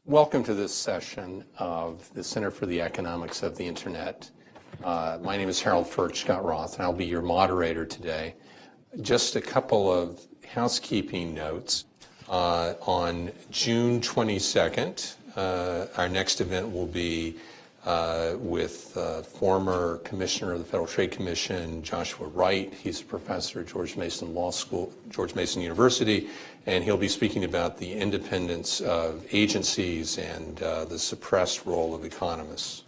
Welcome to this session of the Center for the Economics of the Internet. My name is Harold Furchtgott-Roth, and I'll be your moderator today. Just a couple of housekeeping notes. On June 22nd, our next event will be with former Commissioner of the Federal Trade Commission, Joshua Wright. He's a professor at George Mason University, and he'll be speaking about the independence of agencies and the suppressed role of economists.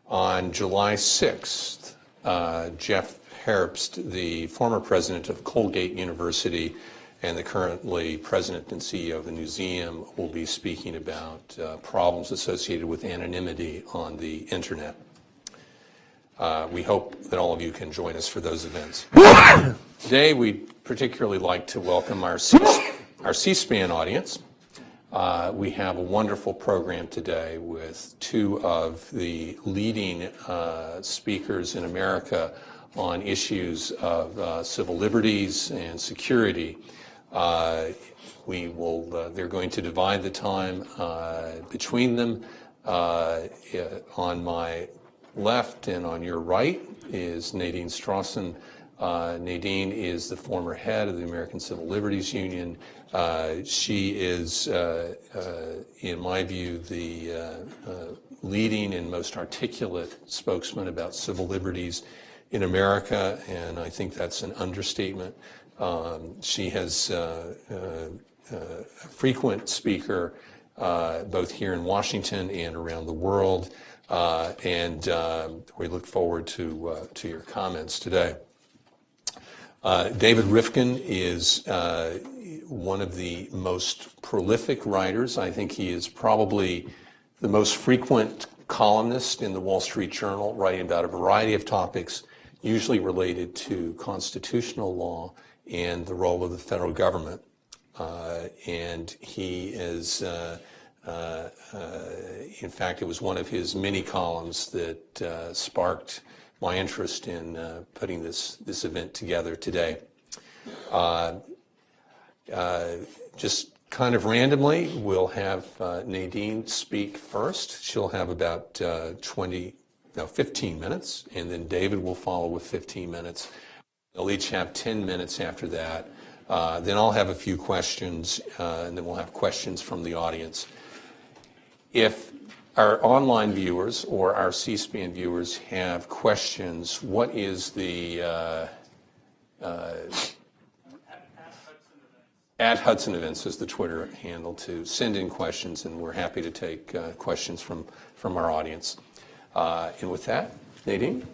On July 6th, Jeff Herbst, the former president of Colgate University and the currently president and CEO of the museum, will be speaking about problems associated with anonymity on the internet. We hope that all of you can join us for those events. Today, we'd particularly like to welcome our C-SPAN audience. We have a wonderful program today with two of the leading speakers in America on issues of civil liberties and security. They're going to divide the time between them. On my left and on your right is Nadine Strossen. Nadine is the former head of the American Civil Liberties Union. She is, in my view, the leading and most articulate spokesman about civil liberties in America, and I think that's an understatement. She has a frequent speaker both here in Washington and around the world, and we look forward to your comments today. David Rivkin is one of the most prolific writers. I think he is probably the most frequent columnist in the Wall Street Journal, writing about a variety of topics, usually related to constitutional law and the role of the federal government. And he is, in fact, it was one of his many columns that sparked my interest in putting this event together today. Just kind of randomly, we'll have Nadine speak first. She'll have about 15 minutes, and then David will follow with 15 minutes. They'll each have 10 minutes after that. Then I'll have a few questions, and then we'll have questions from the audience. If our online viewers or our C-SPAN viewers have questions, what is the at Hudson Events is the Twitter handle to send in questions, and we're happy to take questions from our audience. And with that, Nadine?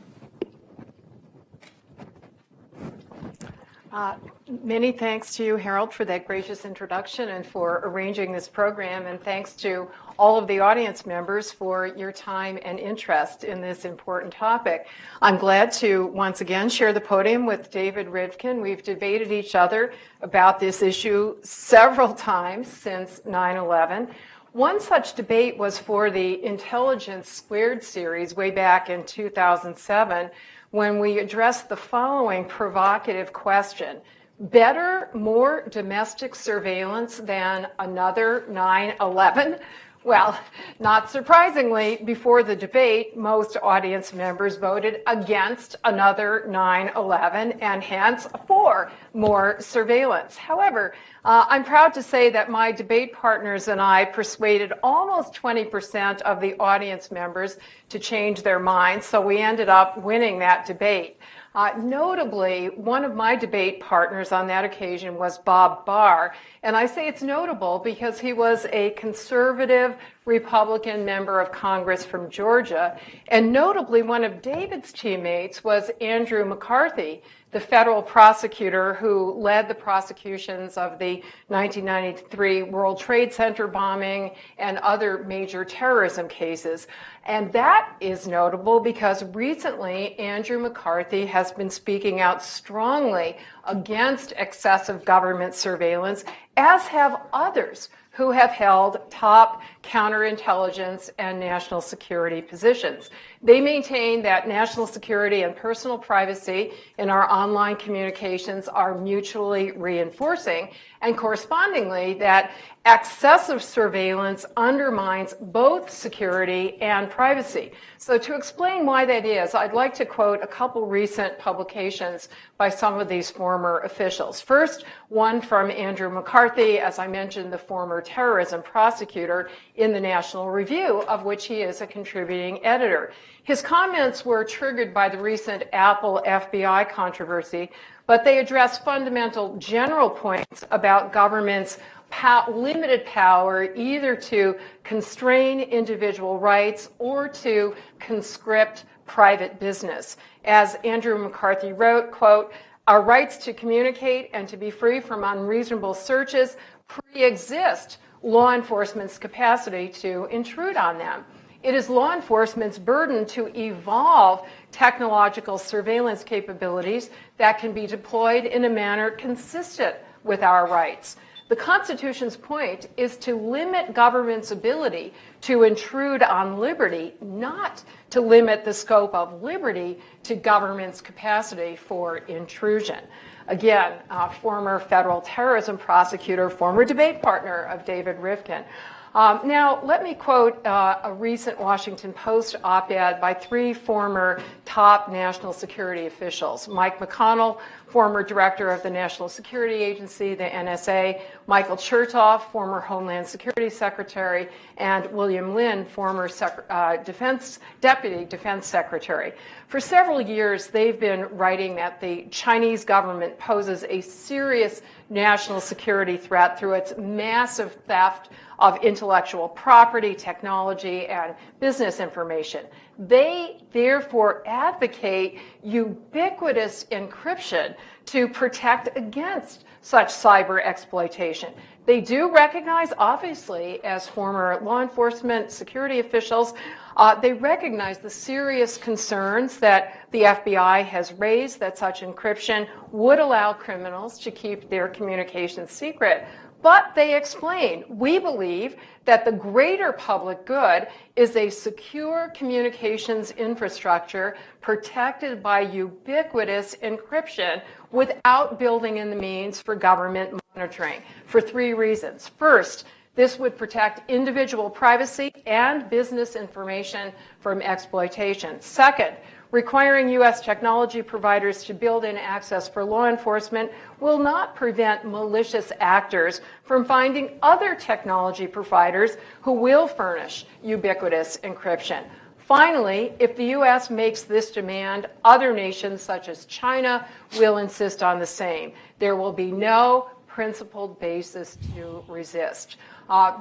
Many thanks to you, Harold, for that gracious introduction and for arranging this program, and thanks to all of the audience members for your time and interest in this important topic. I'm glad to once again share the podium with David Rivkin. We've debated each other about this issue several times since 9/11. One such debate was for the Intelligence Squared series way back in 2007, when we addressed the following provocative question: better, more domestic surveillance than another 9/11? Well, not surprisingly, before the debate, most audience members voted against another 9/11 and hence for more surveillance. However, I'm proud to say that my debate partners and I persuaded almost 20% of the audience members to change their minds, so we ended up winning that debate. Notably, one of my debate partners on that occasion was Bob Barr, and I say it's notable because he was a conservative Republican member of Congress from Georgia, and notably one of David's teammates was Andrew McCarthy, the federal prosecutor who led the prosecutions of the 1993 World Trade Center bombing and other major terrorism cases. And that is notable because recently Andrew McCarthy has been speaking out strongly against excessive government surveillance, as have others who have held top counterintelligence, and national security positions. They maintain that national security and personal privacy in our online communications are mutually reinforcing, and correspondingly that excessive surveillance undermines both security and privacy. So to explain why that is, I'd like to quote a couple recent publications by some of these former officials. First, one from Andrew McCarthy, as I mentioned, the former terrorism prosecutor in the National Review, of which he is a contributing editor. His comments were triggered by the recent Apple FBI controversy, but they address fundamental general points about government's limited power either to constrain individual rights or to conscript private business. As Andrew McCarthy wrote, quote, "Our rights to communicate and to be free from unreasonable searches pre-exist law enforcement's capacity to intrude on them. It is law enforcement's burden to evolve technological surveillance capabilities that can be deployed in a manner consistent with our rights. The Constitution's point is to limit government's ability to intrude on liberty, not to limit the scope of liberty to government's capacity for intrusion." Again, former federal terrorism prosecutor, former debate partner of David Rivkin. Now, let me quote a recent Washington Post op-ed by three former top national security officials. Mike McConnell, former director of the National Security Agency, the NSA, Michael Chertoff, former Homeland Security Secretary, and William Lynn, former Deputy Defense Secretary. For several years, they've been writing that the Chinese government poses a serious national security threat through its massive theft of intellectual property, technology, and business information. They therefore advocate ubiquitous encryption to protect against such cyber exploitation. They do recognize, obviously, as former law enforcement security officials, they recognize the serious concerns that the FBI has raised that such encryption would allow criminals to keep their communications secret. But they explain, we believe that the greater public good is a secure communications infrastructure protected by ubiquitous encryption without building in the means for government monitoring for three reasons. First, this would protect individual privacy and business information from exploitation. Second, requiring U.S. technology providers to build in access for law enforcement will not prevent malicious actors from finding other technology providers who will furnish ubiquitous encryption. Finally, if the U.S. makes this demand, other nations such as China will insist on the same. There will be no principled basis to resist.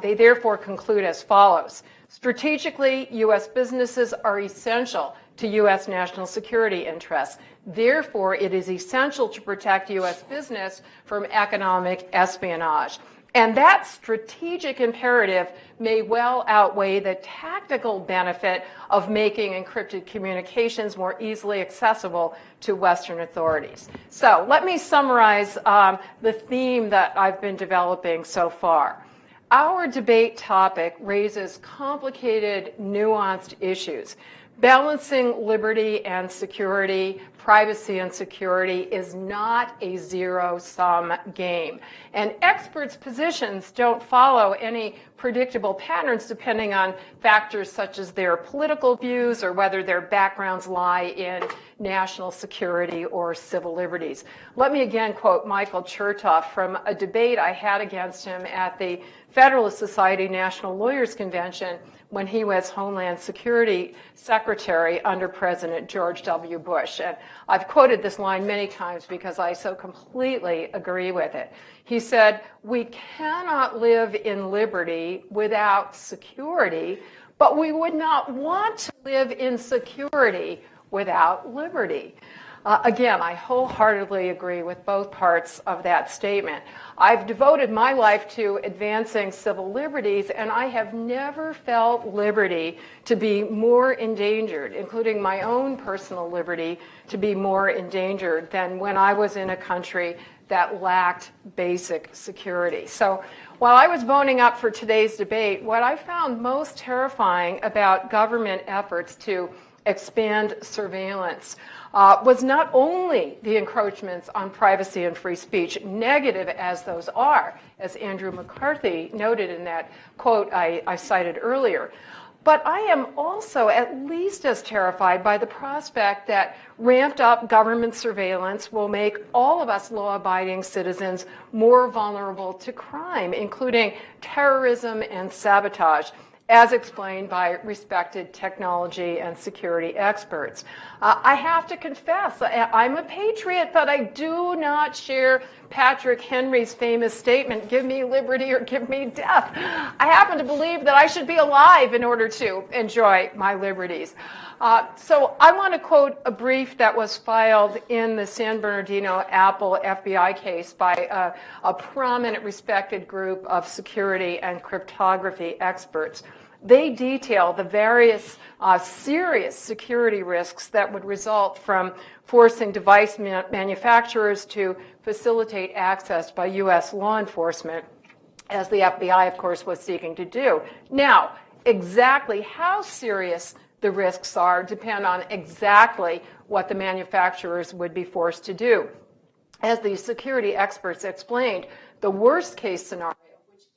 They therefore conclude as follows. Strategically, U.S. businesses are essential to U.S. national security interests. Therefore, it is essential to protect U.S. business from economic espionage. And that strategic imperative may well outweigh the tactical benefit of making encrypted communications more easily accessible to Western authorities. So let me summarize the theme that I've been developing so far. Our debate topic raises complicated, nuanced issues. Balancing liberty and security, privacy and security is not a zero-sum game. And experts' positions don't follow any predictable patterns depending on factors such as their political views or whether their backgrounds lie in national security or civil liberties. Let me again quote Michael Chertoff from a debate I had against him at the Federalist Society National Lawyers Convention when he was Homeland Security Secretary under President George W. Bush. And I've quoted this line many times because I so completely agree with it. He said, "We cannot live in liberty without security, but we would not want to live in security without liberty." Again, I wholeheartedly agree with both parts of that statement. I've devoted my life to advancing civil liberties, and I have never felt liberty to be more endangered, including my own personal liberty to be more endangered than when I was in a country that lacked basic security. So while I was boning up for today's debate, what I found most terrifying about government efforts to expand surveillance was not only the encroachments on privacy and free speech, negative as those are, as Andrew McCarthy noted in that quote I cited earlier, but I am also at least as terrified by the prospect that ramped up government surveillance will make all of us law-abiding citizens more vulnerable to crime, including terrorism and sabotage, as explained by respected technology and security experts. I have to confess, I'm a patriot, but I do not share Patrick Henry's famous statement, "Give me liberty or give me death." I happen to believe that I should be alive in order to enjoy my liberties. So I want to quote a brief that was filed in the San Bernardino Apple FBI case by a prominent, respected group of security and cryptography experts. They detail the various serious security risks that would result from forcing device manufacturers to facilitate access by U.S. law enforcement, as the FBI, of course, was seeking to do. Now, exactly how serious the risks are depend on exactly what the manufacturers would be forced to do. As the security experts explained, the worst case scenario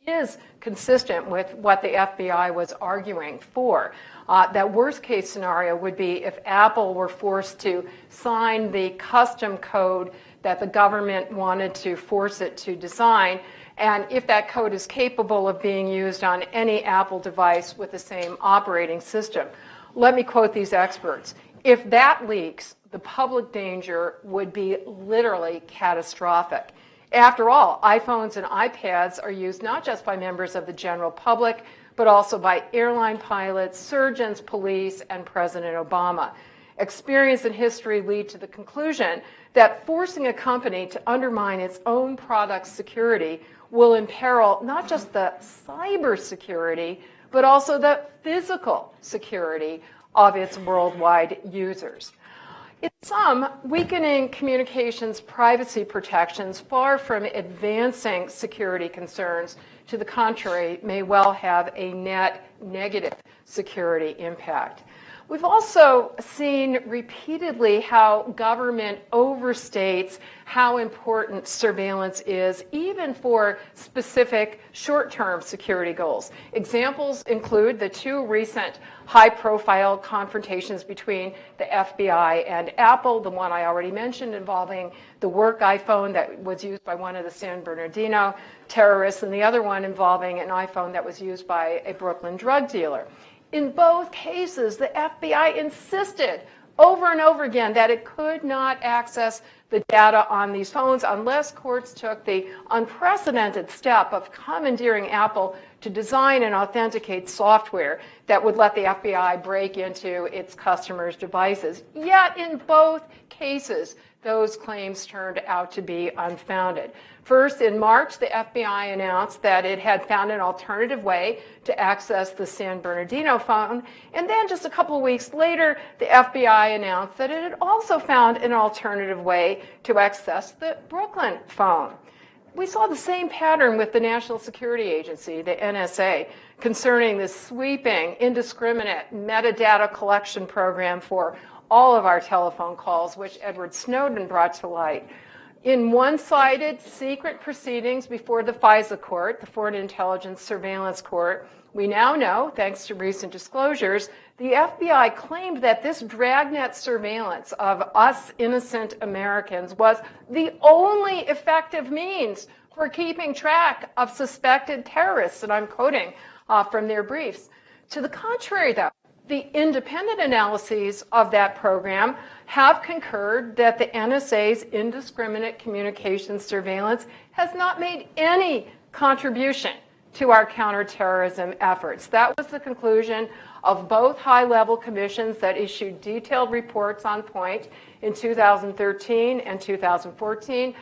is consistent with what the FBI was arguing for. That worst case scenario would be if Apple were forced to sign the custom code that the government wanted to force it to design, and if that code is capable of being used on any Apple device with the same operating system. Let me quote these experts. If that leaks, the public danger would be literally catastrophic. After all, iPhones and iPads are used not just by members of the general public, but also by airline pilots, surgeons, police, and President Obama. Experience and history lead to the conclusion that forcing a company to undermine its own product's security will imperil not just the cybersecurity, but also the physical security of its worldwide users. In sum, weakening communications privacy protections, far from advancing security concerns, to the contrary, may well have a net negative security impact. We've also seen repeatedly how government overstates how important surveillance is, even for specific short-term security goals. Examples include the two recent high-profile confrontations between the FBI and Apple, the one I already mentioned involving the work iPhone that was used by one of the San Bernardino terrorists, and the other one involving an iPhone that was used by a Brooklyn drug dealer. In both cases, the FBI insisted over and over again that it could not access the data on these phones unless courts took the unprecedented step of commandeering Apple to design and authenticate software that would let the FBI break into its customers' devices. Yet in both cases, those claims turned out to be unfounded. First, in March, the FBI announced that it had found an alternative way to access the San Bernardino phone. And then just a couple of weeks later, the FBI announced that it had also found an alternative way to access the Brooklyn phone. We saw the same pattern with the National Security Agency, the NSA, concerning this sweeping, indiscriminate metadata collection program for all of our telephone calls, which Edward Snowden brought to light. In one-sided secret proceedings before the FISA court, the Foreign Intelligence Surveillance Court, we now know, thanks to recent disclosures, the FBI claimed that this dragnet surveillance of us innocent Americans was the only effective means for keeping track of suspected terrorists, and I'm quoting from their briefs. To the contrary, though, the independent analyses of that program have concurred that the NSA's indiscriminate communications surveillance has not made any contribution to our counterterrorism efforts. That was the conclusion of both high-level commissions that issued detailed reports on point in 2013 and 2014.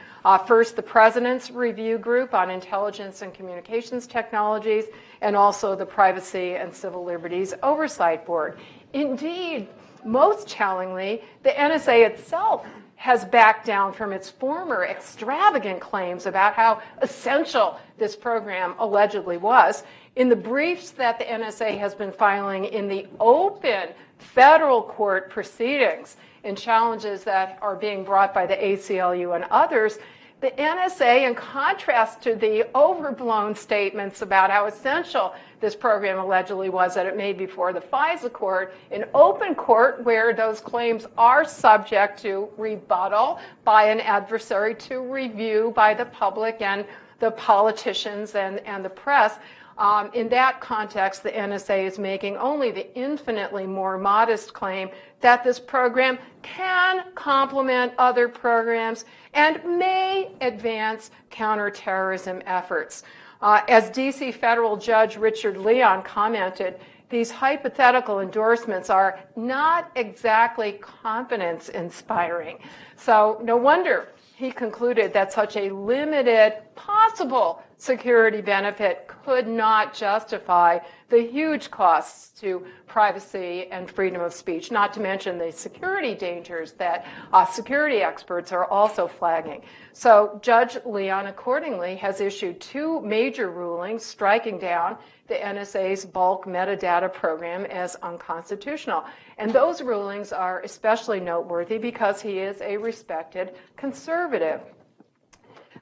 First, the President's Review Group on Intelligence and Communications Technologies, and also the Privacy and Civil Liberties Oversight Board. Indeed, most challengingly, the NSA itself has backed down from its former extravagant claims about how essential this program allegedly was. In the briefs that the NSA has been filing in the open federal court proceedings in challenges that are being brought by the ACLU and others, the NSA, in contrast to the overblown statements about how essential this program allegedly was that it made before the FISA court, in open court where those claims are subject to rebuttal by an adversary, to review by the public and the politicians and the press, in that context, the NSA is making only the infinitely more modest claim that this program can complement other programs and may advance counterterrorism efforts. As D.C. federal judge Richard Leon commented, these hypothetical endorsements are not exactly confidence-inspiring. So no wonder he concluded that such a limited possible security benefit could not justify the huge costs to privacy and freedom of speech, not to mention the security dangers that security experts are also flagging. So Judge Leon accordingly has issued 2 major rulings striking down the NSA's bulk metadata program as unconstitutional. And those rulings are especially noteworthy because he is a respected conservative.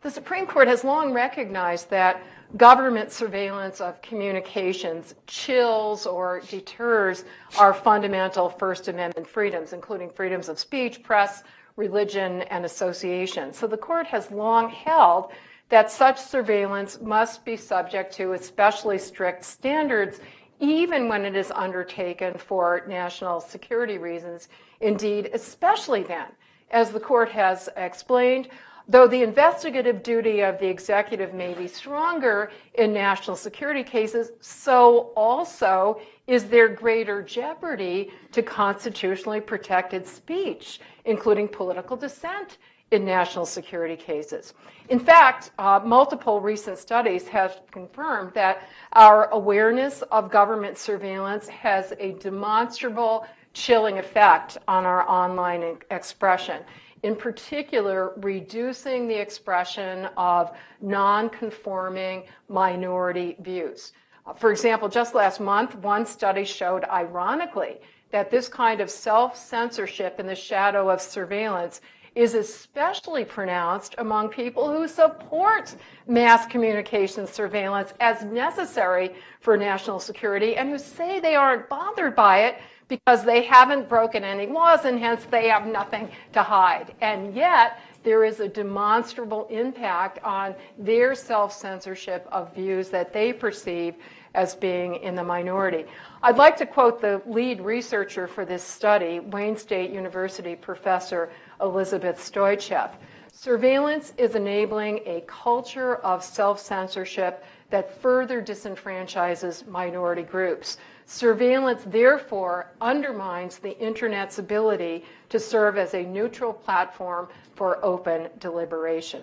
The Supreme Court has long recognized that government surveillance of communications chills or deters our fundamental First Amendment freedoms, including freedoms of speech, press, religion, and association. So the court has long held that such surveillance must be subject to especially strict standards, even when it is undertaken for national security reasons. Indeed, especially then, as the court has explained, though the investigative duty of the executive may be stronger in national security cases, so also is there greater jeopardy to constitutionally protected speech, including political dissent in national security cases. In fact, multiple recent studies have confirmed that our awareness of government surveillance has a demonstrable chilling effect on our online expression. In particular, reducing the expression of non-conforming minority views. For example, just last month, one study showed, ironically, that this kind of self-censorship in the shadow of surveillance is especially pronounced among people who support mass communication surveillance as necessary for national security and who say they aren't bothered by it because they haven't broken any laws and hence they have nothing to hide. And yet, there is a demonstrable impact on their self-censorship of views that they perceive as being in the minority. I'd like to quote the lead researcher for this study, Wayne State University professor Elizabeth Stoichev. Surveillance is enabling a culture of self-censorship that further disenfranchises minority groups. Surveillance, therefore, undermines the Internet's ability to serve as a neutral platform for open deliberation.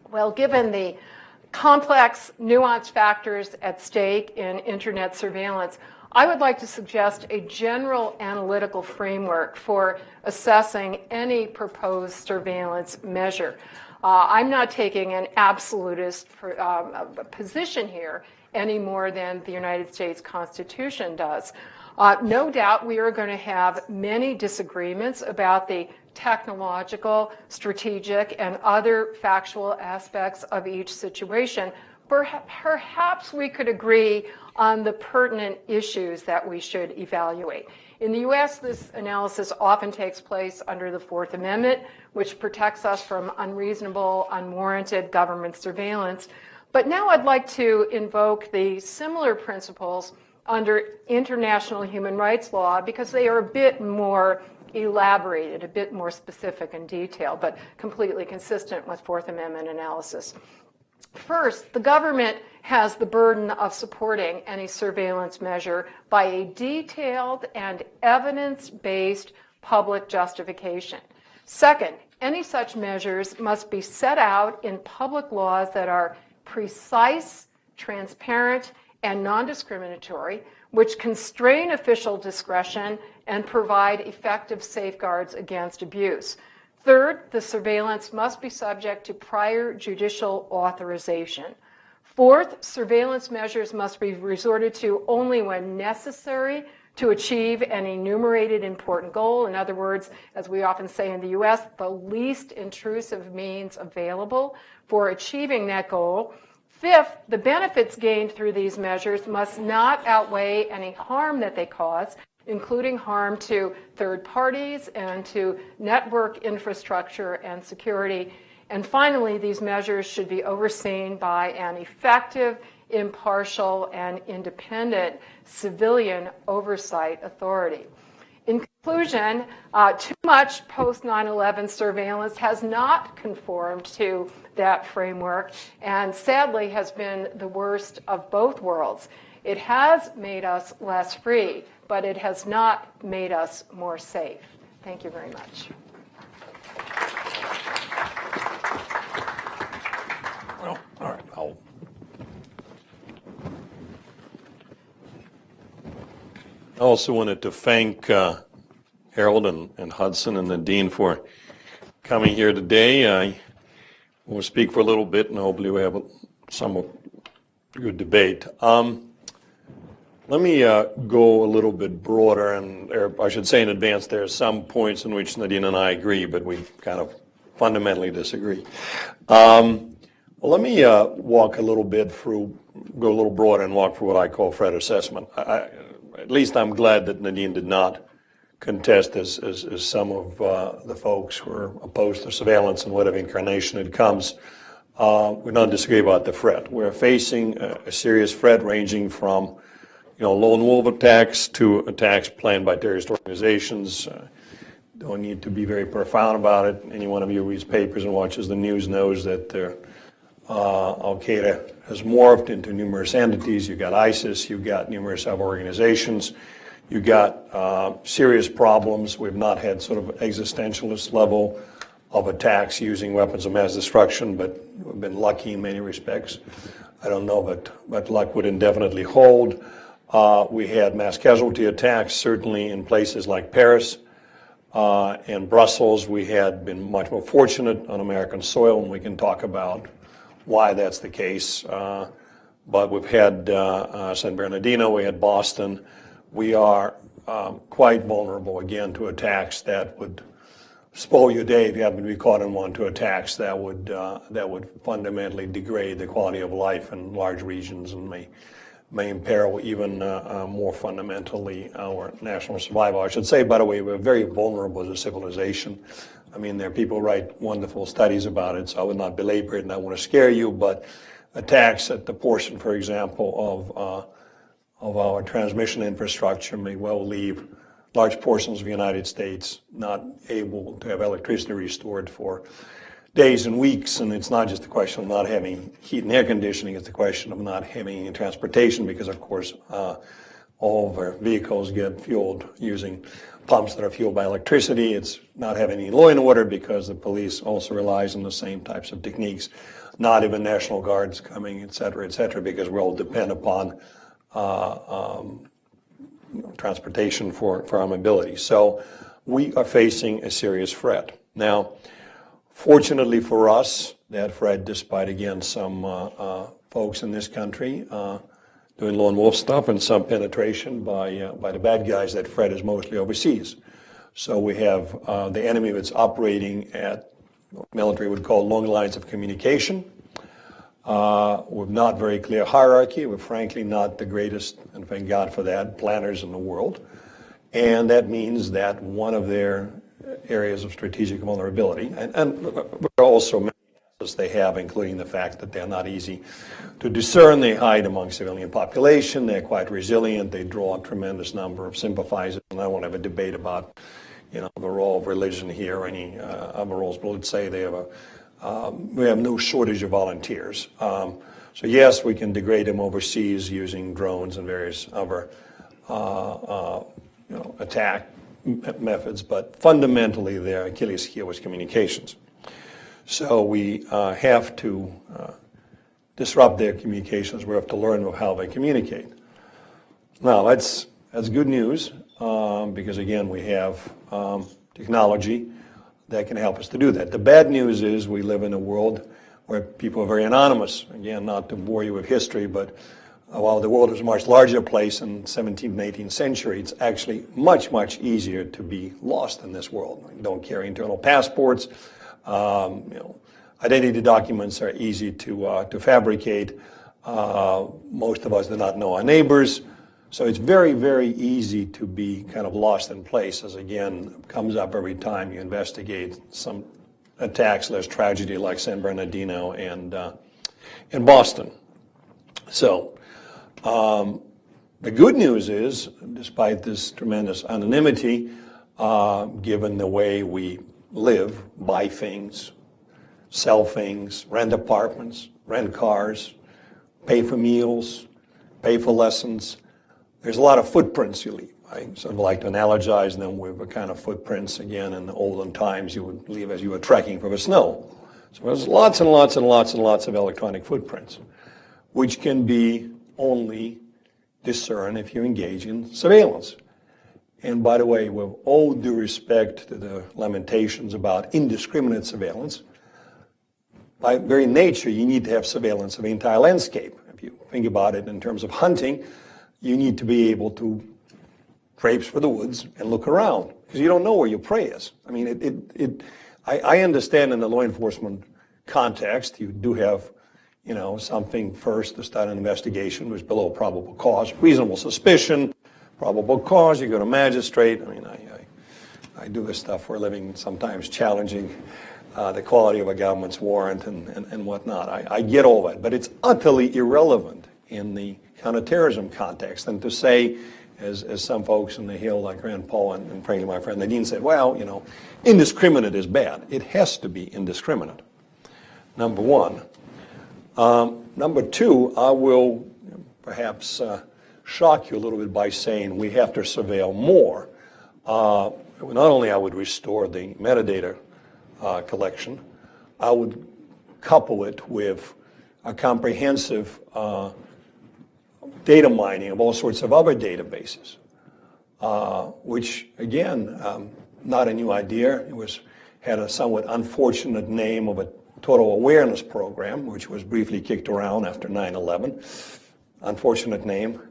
Well, given the complex, nuanced factors at stake in Internet surveillance, I would like to suggest a general analytical framework for assessing any proposed surveillance measure. I'm not taking an absolutist position here any more than the United States Constitution does. No doubt we are going to have many disagreements about the technological, strategic, and other factual aspects of each situation. Perhaps we could agree on the pertinent issues that we should evaluate. In the U.S., this analysis often takes place under the Fourth Amendment, which protects us from unreasonable, unwarranted government surveillance. But now I'd like to invoke the similar principles under international human rights law because they are a bit more elaborated, a bit more specific and detailed, but completely consistent with Fourth Amendment analysis. First, the government has the burden of supporting any surveillance measure by a detailed and evidence-based public justification. Second, any such measures must be set out in public laws that are precise, transparent, and non-discriminatory, which constrain official discretion and provide effective safeguards against abuse. Third, the surveillance must be subject to prior judicial authorization. Fourth, surveillance measures must be resorted to only when necessary to achieve an enumerated important goal. In other words, as we often say in the US, the least intrusive means available for achieving that goal. Fifth, the benefits gained through these measures must not outweigh any harm that they cause, including harm to third parties and to network infrastructure and security. And finally, these measures should be overseen by an effective, impartial, and independent civilian oversight authority. In conclusion, too much post-9/11 surveillance has not conformed to that framework and sadly has been the worst of both worlds. It has made us less free, but it has not made us more safe. Thank you very much. Well, all right, I also wanted to thank Harold and Hudson and Nadine for coming here today. I will speak for a little bit, and hopefully we have some good debate. Let me go a little bit broader, and I should say in advance, there are some points in which Nadine and I agree, but we kind of fundamentally disagree. Well, let me walk a little bit through, go a little broader and walk through what I call threat assessment. At least I'm glad that Nadine did not contest, as some of the folks who are opposed to surveillance in whatever incarnation it comes. We don't disagree about the threat. We're facing a serious threat ranging from lone wolf attacks to attacks planned by terrorist organizations. Don't need to be very profound about it. Any one of you who reads papers and watches the news knows that Al-Qaeda has morphed into numerous entities. You've got ISIS, you've got numerous other organizations. You've got serious problems. We've not had sort of existentialist level of attacks using weapons of mass destruction, but we've been lucky in many respects. I don't know, but luck would indefinitely hold. We had mass casualty attacks, certainly in places like Paris and Brussels. We had been much more fortunate on American soil, and we can talk about why that's the case. But we've had San Bernardino, we had Boston. We are quite vulnerable, again, to attacks that would spoil your day if you happen to be caught in one, to attacks that would fundamentally degrade the quality of life in large regions and may imperil even more fundamentally our national survival. I should say, by the way, we're very vulnerable as a civilization. I mean, there are people who write wonderful studies about it, so I would not belabor it and I want to scare you, but attacks at the portion, for example, of our transmission infrastructure may well leave large portions of the United States not able to have electricity restored for days and weeks. And it's not just a question of not having heat and air conditioning, it's a question of not having any transportation because, of course, all of our vehicles get fueled using pumps that are fueled by electricity. It's not having any law and order because the police also relies on the same types of techniques, not even National Guards coming, et cetera, because we all depend upon transportation for our mobility. So we are facing a serious threat. Now, fortunately for us, that threat, despite, again, some folks in this country doing lone wolf stuff and some penetration by the bad guys, that threat is mostly overseas. So we have the enemy that's operating at what military would call long lines of communication. With not very clear hierarchy. We're frankly not the greatest, and thank God for that, planners in the world. And that means that one of their areas of strategic vulnerability, and there are also many assets they have, including the fact that they're not easy to discern. They hide among civilian population. They're quite resilient. They draw a tremendous number of sympathizers. And I won't have a debate about, the role of religion here or any other roles, but let's say they have we have no shortage of volunteers. So yes, we can degrade them overseas using drones and various other attack methods, but fundamentally their Achilles heel was communications. So we have to disrupt their communications. We have to learn how they communicate. Now that's good news because again we have technology that can help us to do that. The bad news is we live in a world where people are very anonymous. Again, not to bore you with history, but while the world was a much larger place in the 17th and 18th century, it's actually much, much easier to be lost in this world. We don't carry internal passports. Identity documents are easy to fabricate. Most of us do not know our neighbors. So it's very, very easy to be kind of lost in places. Again, comes up every time you investigate some attacks/tragedy like San Bernardino and in Boston. So the good news is, despite this tremendous anonymity, given the way we live, buy things, sell things, rent apartments, rent cars, pay for meals, pay for lessons, there's a lot of footprints you leave. I sort of like to analogize them with a kind of footprints. Again, in the olden times, you would leave as you were trekking through the snow. So there's lots and lots and lots and lots of electronic footprints, which can be only discerned if you engage in surveillance. And by the way, with all due respect to the lamentations about indiscriminate surveillance, by very nature, you need to have surveillance of the entire landscape. If you think about it in terms of hunting, you need to be able to traipse for the woods and look around because you don't know where your prey is. I mean, I understand in the law enforcement context, you do have, something first to start an investigation, which is below probable cause, reasonable suspicion, probable cause, you go to magistrate. I mean, I do this stuff for a living, sometimes challenging the quality of a government's warrant and whatnot. I get all that, but it's utterly irrelevant in the counterterrorism context. And to say, as some folks in the Hill, like Rand Paul and frankly my friend Nadine said, well, indiscriminate is bad. It has to be indiscriminate, number one. Number two, I will perhaps shock you a little bit by saying we have to surveil more. Not only I would restore the metadata collection, I would couple it with a comprehensive data mining of all sorts of other databases, which, again, not a new idea. It had a somewhat unfortunate name of a total awareness program, which was briefly kicked around after 9/11. Unfortunate name.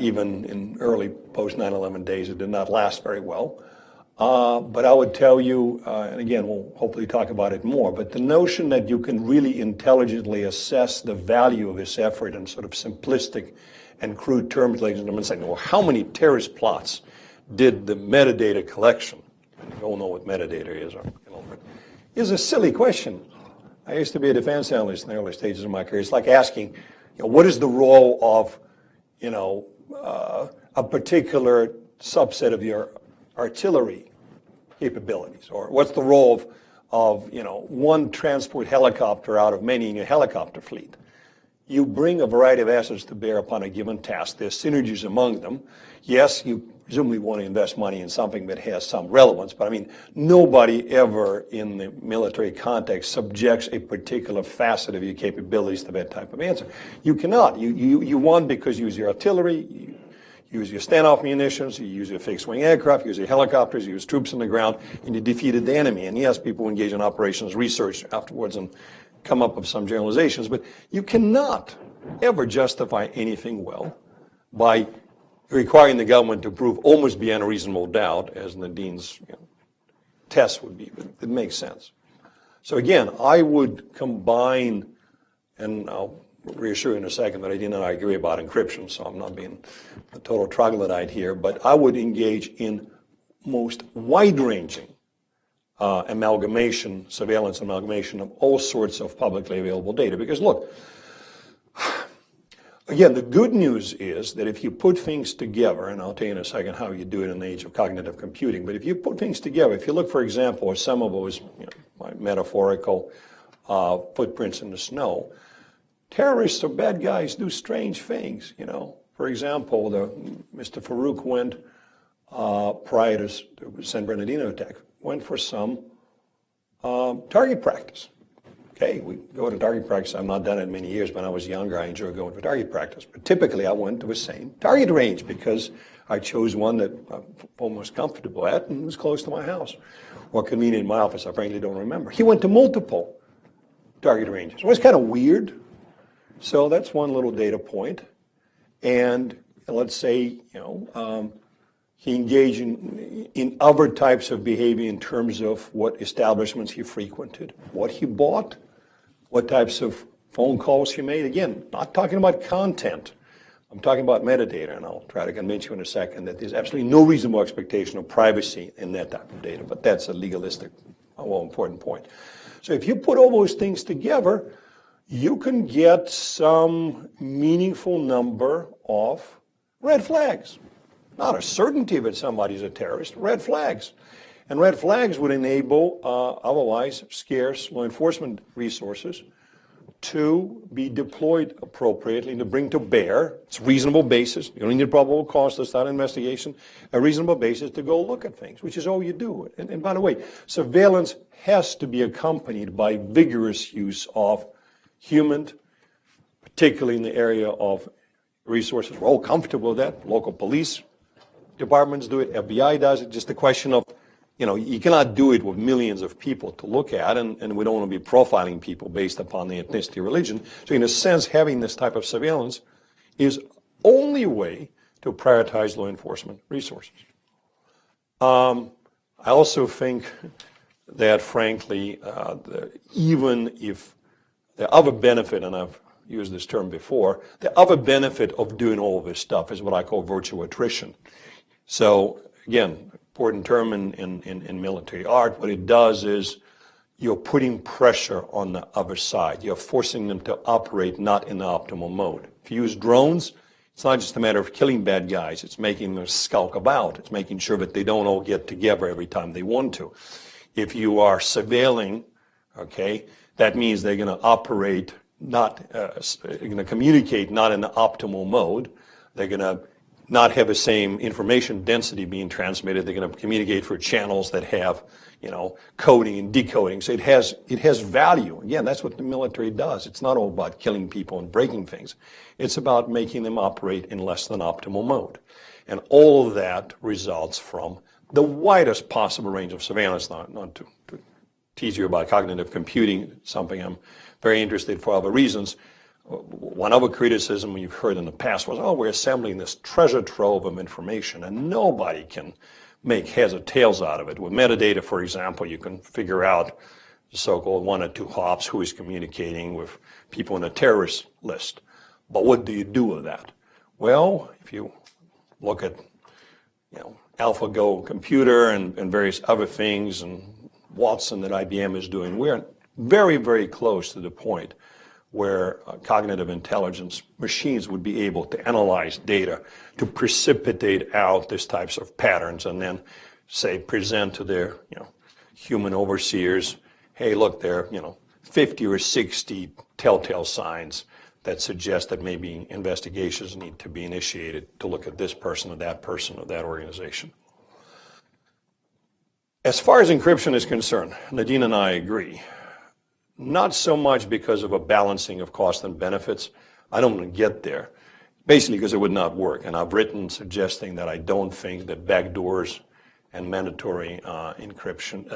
Even in early post-9/11 days, it did not last very well. But I would tell you, and again, we'll hopefully talk about it more, but the notion that you can really intelligently assess the value of this effort in sort of simplistic and crude terms, ladies and gentlemen, saying, well, how many terrorist plots did the metadata collection, and you all know what metadata is a silly question. I used to be a defense analyst in the early stages of my career. It's like asking, what is the role of, a particular subset of your artillery capabilities, or what's the role of one transport helicopter out of many in your helicopter fleet? You bring a variety of assets to bear upon a given task. There's synergies among them. Yes, you presumably want to invest money in something that has some relevance, but I mean, nobody ever in the military context subjects a particular facet of your capabilities to that type of answer. You cannot. You won because you use your artillery, you use your standoff munitions, you use your fixed-wing aircraft, you use your helicopters, you use troops on the ground, and you defeated the enemy. And yes, people engage in operations research afterwards and come up with some generalizations, but you cannot ever justify anything well by requiring the government to prove almost beyond a reasonable doubt, as Nadine's test would be. It makes sense. So again, I would combine, and I'll reassure you in a second that I did not agree about encryption, so I'm not being a total troglodyte here, but I would engage in most wide-ranging surveillance amalgamation of all sorts of publicly available data. Because look, again, the good news is that if you put things together, and I'll tell you in a second how you do it in the age of cognitive computing, but if you put things together, if you look, for example, at some of those metaphorical footprints in the snow, terrorists or bad guys do strange things, For example, Mr. Farouk went, prior to the San Bernardino attack, went for some target practice. Okay, we go to target practice. I've not done it in many years. When I was younger, I enjoyed going to target practice. But typically, I went to the same target range because I chose one that I'm almost comfortable at and was close to my house. Or convenient in my office, I frankly don't remember. He went to multiple target ranges. It was kind of weird. So that's one little data point. And let's say, he engaged in other types of behavior in terms of what establishments he frequented, what he bought, what types of phone calls he made. Again, not talking about content. I'm talking about metadata, and I'll try to convince you in a second that there's absolutely no reasonable expectation of privacy in that type of data, but that's a legalistic, well, important point. So if you put all those things together, you can get some meaningful number of red flags. Not a certainty that somebody's a terrorist, red flags. And red flags would enable otherwise scarce law enforcement resources to be deployed appropriately and to bring to bear, it's a reasonable basis, you don't need a probable cause to start an investigation, a reasonable basis to go look at things, which is all you do. And by the way, surveillance has to be accompanied by vigorous use of human, particularly in the area of resources. We're all comfortable with that. Local police departments do it, FBI does it, just a question of, you cannot do it with millions of people to look at, and we don't want to be profiling people based upon the ethnicity or religion. So in a sense, having this type of surveillance is only way to prioritize law enforcement resources. I also think that, frankly, even if the other benefit, and I've used this term before, the other benefit of doing all of this stuff is what I call virtual attrition. So again, important term in military art. What it does is you're putting pressure on the other side. You're forcing them to operate not in the optimal mode. If you use drones, it's not just a matter of killing bad guys. It's making them skulk about. It's making sure that they don't all get together every time they want to. If you are surveilling, okay, that means they're going to operate not, going to communicate not in the optimal mode. They're going to not have the same information density being transmitted. They're going to communicate through channels that have, coding and decoding. So it has value. Again, that's what the military does. It's not all about killing people and breaking things. It's about making them operate in less than optimal mode. And all of that results from the widest possible range of surveillance, not to tease you about cognitive computing, something I'm very interested for other reasons. One other criticism you've heard in the past was, we're assembling this treasure trove of information and nobody can make heads or tails out of it. With metadata, for example, you can figure out the so-called 1 or 2 hops who is communicating with people in a terrorist list. But what do you do with that? Well, if you look at, AlphaGo computer and various other things and Watson that IBM is doing, we're very, very close to the point where cognitive intelligence machines would be able to analyze data to precipitate out these types of patterns and then, say, present to their human overseers, hey, look, there are 50 or 60 telltale signs that suggest that maybe investigations need to be initiated to look at this person or that organization. As far as encryption is concerned, Nadine and I agree. Not so much because of a balancing of cost and benefits. I don't want to get there. Basically because it would not work. And I've written suggesting that I don't think that backdoors and mandatory decryption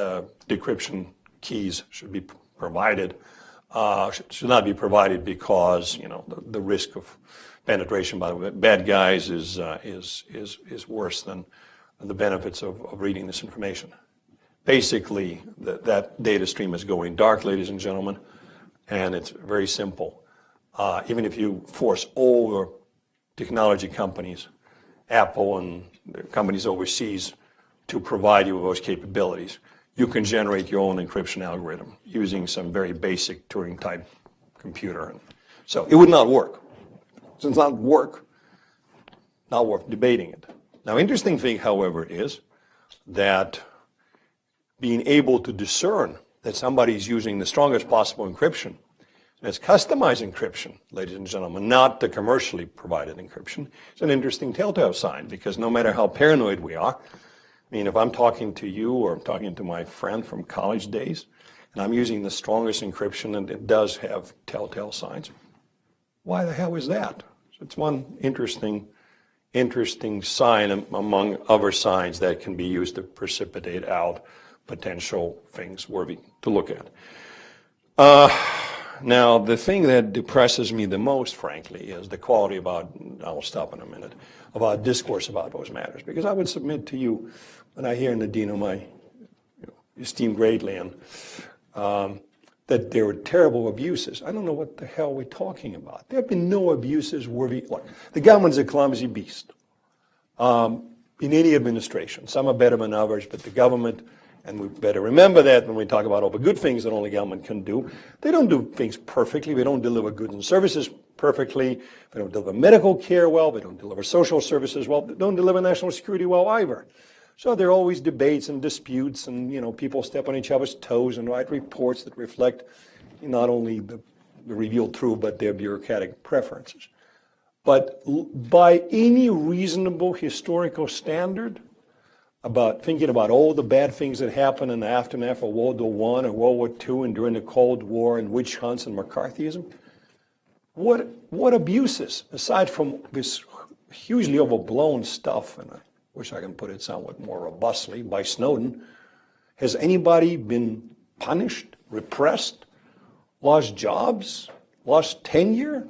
keys should be provided. Should not be provided because the risk of penetration by the bad guys is worse than the benefits of reading this information. Basically, that data stream is going dark, ladies and gentlemen, and it's very simple. Even if you force all your technology companies, Apple and the companies overseas, to provide you with those capabilities, you can generate your own encryption algorithm using some very basic Turing-type computer. So it would not work. Since not work, not worth debating it. Now, interesting thing, however, is that being able to discern that somebody is using the strongest possible encryption, and it's customized encryption, ladies and gentlemen, not the commercially provided encryption, is an interesting telltale sign, because no matter how paranoid we are, if I'm talking to you or I'm talking to my friend from college days, and I'm using the strongest encryption and it does have telltale signs, why the hell is that? So it's one interesting interesting sign among other signs that can be used to precipitate out potential things worthy to look at. Now, the thing that depresses me the most, frankly, is the quality about, I'll stop in a minute, about discourse about those matters. Because I would submit to you, when I hear Nadine, my esteemed greatly, and that there were terrible abuses. I don't know what the hell we're talking about. There have been no abuses worthy. Look, the government's a clumsy beast in any administration. Some are better than others, but the government, and we better remember that when we talk about all the good things that only government can do, they don't do things perfectly. They don't deliver goods and services perfectly. They don't deliver medical care well. They don't deliver social services well. They don't deliver national security well either. So there are always debates and disputes, and people step on each other's toes and write reports that reflect not only the revealed truth, but their bureaucratic preferences. But by any reasonable historical standard, about thinking about all the bad things that happened in the aftermath of World War I and World War II and during the Cold War and witch hunts and McCarthyism, what abuses, aside from this hugely overblown stuff, and I wish I can put it somewhat more robustly, by Snowden, has anybody been punished, repressed, lost jobs, lost tenure,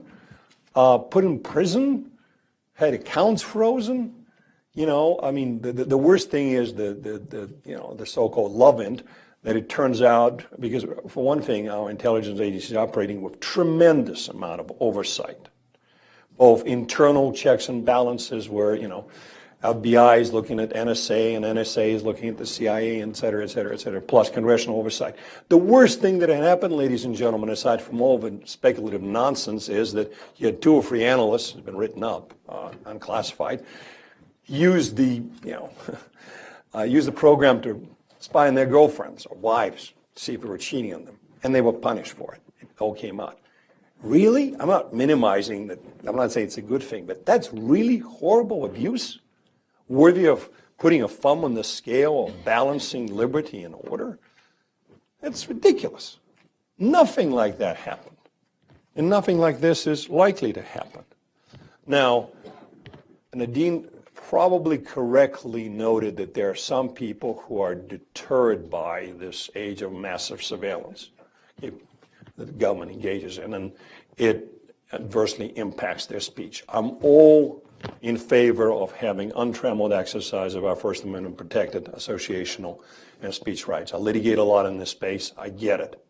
put in prison, had accounts frozen? The worst thing is the so-called love int, that it turns out, because for one thing, our intelligence agency is operating with tremendous amount of oversight, both internal checks and balances where, FBI is looking at NSA and NSA is looking at the CIA, et cetera, et cetera, et cetera, plus congressional oversight. The worst thing that had happened, ladies and gentlemen, aside from all the speculative nonsense, is that you had 2 or 3 analysts, who've been written up, unclassified, use the program to spy on their girlfriends or wives, see if they were cheating on them, and they were punished for it. It all came out. Really? I'm not minimizing that. I'm not saying it's a good thing, but that's really horrible abuse, worthy of putting a thumb on the scale of balancing liberty and order. It's ridiculous. Nothing like that happened, and nothing like this is likely to happen. Now, Nadine probably correctly noted that there are some people who are deterred by this age of massive surveillance that the government engages in, and it adversely impacts their speech. I'm all in favor of having untrammeled exercise of our First Amendment protected associational and speech rights. I litigate a lot in this space. I get it.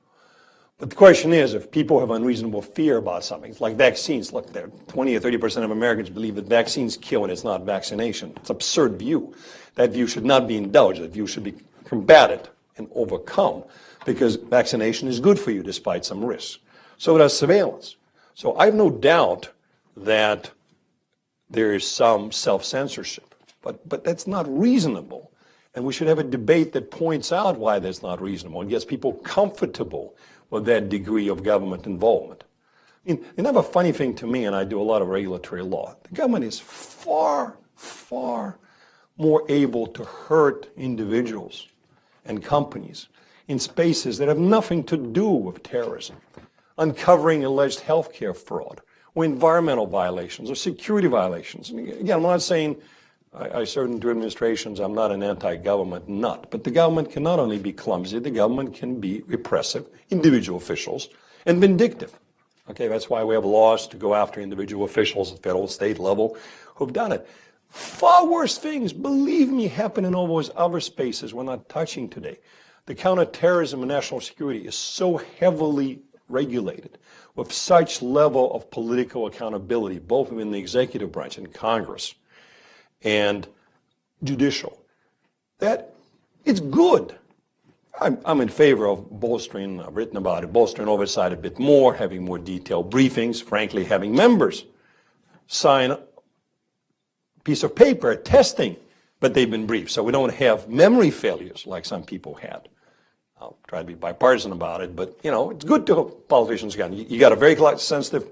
But the question is, if people have unreasonable fear about something, it's like vaccines. Look, there 20 or 30% of Americans believe that vaccines kill and it's not vaccination. It's an absurd view. That view should not be indulged. That view should be combated and overcome, because vaccination is good for you despite some risks. So does surveillance. So I have no doubt that there is some self-censorship, but that's not reasonable. And we should have a debate that points out why that's not reasonable and gets people comfortable with that degree of government involvement. I mean, another funny thing to me, and I do a lot of regulatory law, the government is far, far more able to hurt individuals and companies in spaces that have nothing to do with terrorism, uncovering alleged healthcare fraud, or environmental violations, or security violations. And again, I'm not saying I served in 2 administrations, I'm not an anti-government nut, but the government can not only be clumsy, the government can be repressive, individual officials, and vindictive. Okay, that's why we have laws to go after individual officials at federal, state level who've done it. Far worse things, believe me, happen in all those other spaces we're not touching today. The counterterrorism and national security is so heavily regulated, with such level of political accountability, both within the executive branch and Congress and judicial, that it's good. I'm in favor of bolstering, I've written about it, bolstering oversight a bit more, having more detailed briefings, frankly, having members sign a piece of paper attesting that they've been briefed, so we don't have memory failures like some people had. I'll try to be bipartisan about it, but it's good to have politicians again. You got a very sensitive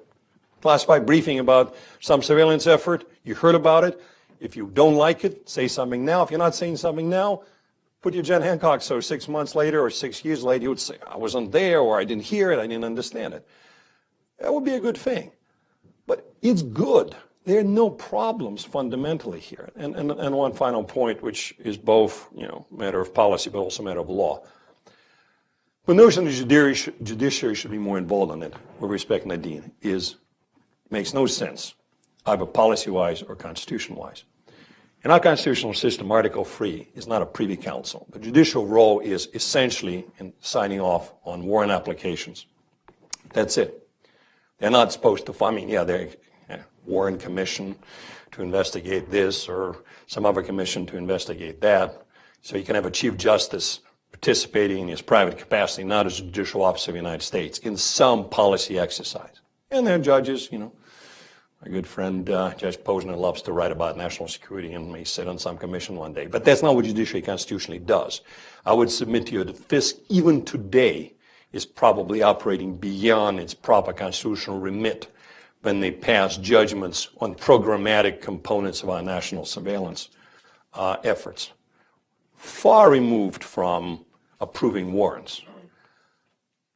classified briefing about some surveillance effort. You heard about it. If you don't like it, say something now. If you're not saying something now, put your Jen Hancock, so 6 months later or 6 years later, you would say, I wasn't there, or I didn't hear it, I didn't understand it. That would be a good thing. But it's good there are no problems fundamentally here. And one final point, which is both, matter of policy, but also matter of law. The notion the judiciary should be more involved in it, with respect to Nadine, makes no sense, either policy-wise or constitution-wise. In our constitutional system, Article 3 is not a privy council. The judicial role is essentially in signing off on warrant applications. That's it. They're not supposed to, they're warrant commission to investigate this or some other commission to investigate that. So you can have a Chief Justice participating in his private capacity, not as a judicial officer of the United States, in some policy exercise. And there are judges, my good friend Judge Posner loves to write about national security and may sit on some commission one day. But that's not what judiciary constitutionally does. I would submit to you that FISC, even today, is probably operating beyond its proper constitutional remit when they pass judgments on programmatic components of our national surveillance efforts, far removed from approving warrants.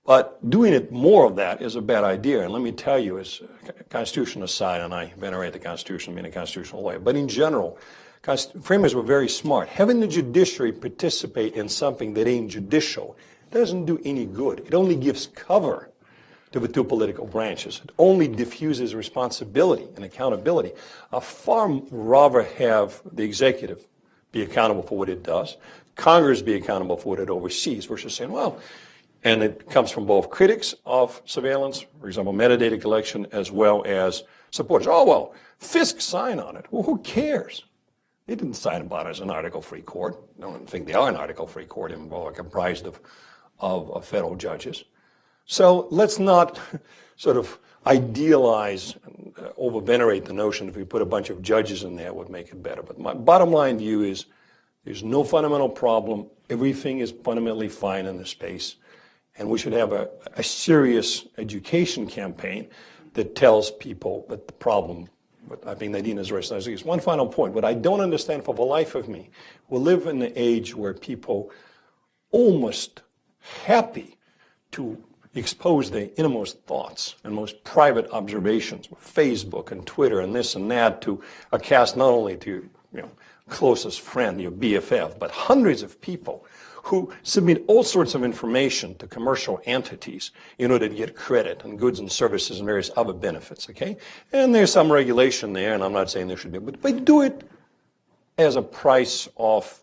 But doing it more of that is a bad idea. And let me tell you, as Constitution aside, and I venerate the Constitution, being a constitutional lawyer, but in general, framers were very smart. Having the judiciary participate in something that ain't judicial doesn't do any good. It only gives cover to the two political branches. It only diffuses responsibility and accountability. I far rather have the executive be accountable for what it does, Congress be accountable for what it oversees, versus saying, well, and it comes from both critics of surveillance, for example, metadata collection, as well as supporters. Oh, well, FISC signed on it. Well, who cares? They didn't sign about it as an Article 3 court. I don't think they are an Article 3 court, even though they're comprised of federal judges. So let's not sort of idealize and over-venerate the notion if we put a bunch of judges in there, it would make it better. But my bottom line view is there's no fundamental problem. Everything is fundamentally fine in this space. And we should have a serious education campaign that tells people that the problem, but I think Nadine has raised this. One final point. What I don't understand for the life of me, we live in an age where people almost happy to expose their innermost thoughts and most private observations with Facebook and Twitter and this and that to a cast not only to your closest friend, your BFF, but hundreds of people who submit all sorts of information to commercial entities in order to get credit and goods and services and various other benefits, okay? And there's some regulation there, and I'm not saying there should be, but do it as a price of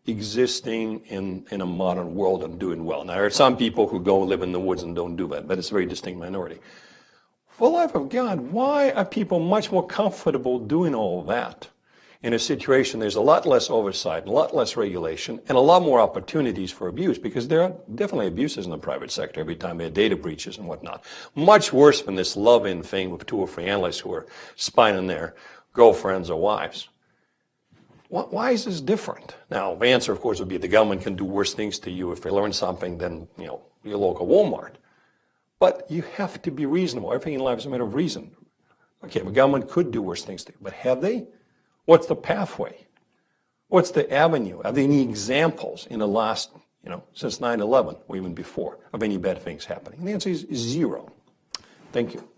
existing in a modern world and doing well. Now, there are some people who go live in the woods and don't do that, but it's a very distinct minority. For the life of God, why are people much more comfortable doing all that in a situation there's a lot less oversight, a lot less regulation, and a lot more opportunities for abuse? Because there are definitely abuses in the private sector every time there are data breaches and whatnot. Much worse than this love-in thing with 2 or 3 analysts who are spying on their girlfriends or wives. Why is this different? Now, the answer, of course, would be the government can do worse things to you if they learn something than your local Walmart. But you have to be reasonable. Everything in life is a matter of reason. Okay, the government could do worse things to you, but have they? What's the pathway? What's the avenue? Are there any examples in the last, since 9/11 or even before, of any bad things happening? And the answer is 0. Thank you.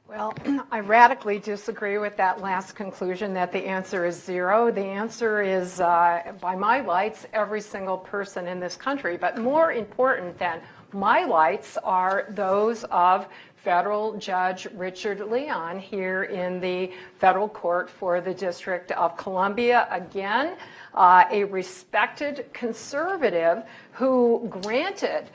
Well, I radically disagree with that last conclusion that the answer is 0. The answer is, by my lights, every single person in this country. But more important than my lights are those of Federal Judge Richard Leon here in the Federal Court for the District of Columbia. Again, a respected conservative who granted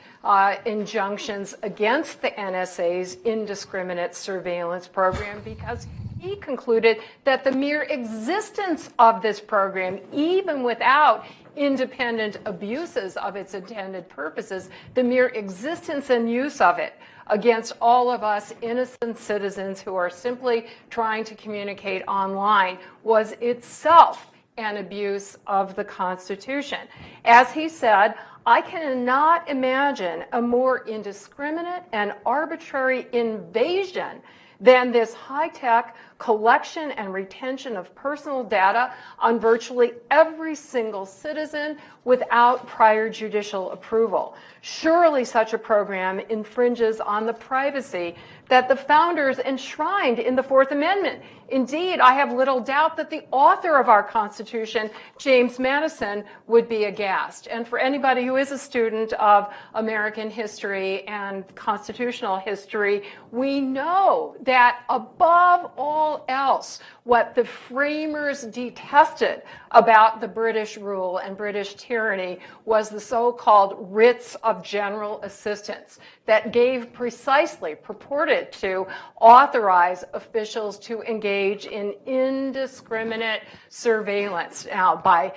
injunctions against the NSA's indiscriminate surveillance program because he concluded that the mere existence of this program, even without independent abuses of its intended purposes, the mere existence and use of it against all of us innocent citizens who are simply trying to communicate online was itself an abuse of the Constitution. As he said, I cannot imagine a more indiscriminate and arbitrary invasion than this high-tech collection and retention of personal data on virtually every single citizen without prior judicial approval. Surely such a program infringes on the privacy that the founders enshrined in the Fourth Amendment. Indeed, I have little doubt that the author of our Constitution, James Madison, would be aghast. And for anybody who is a student of American history and constitutional history, we know that above all else, what the framers detested about the British rule and British tyranny was the so-called writs of general assistance that gave precisely, purported to authorize officials to engage in indiscriminate surveillance. Now, by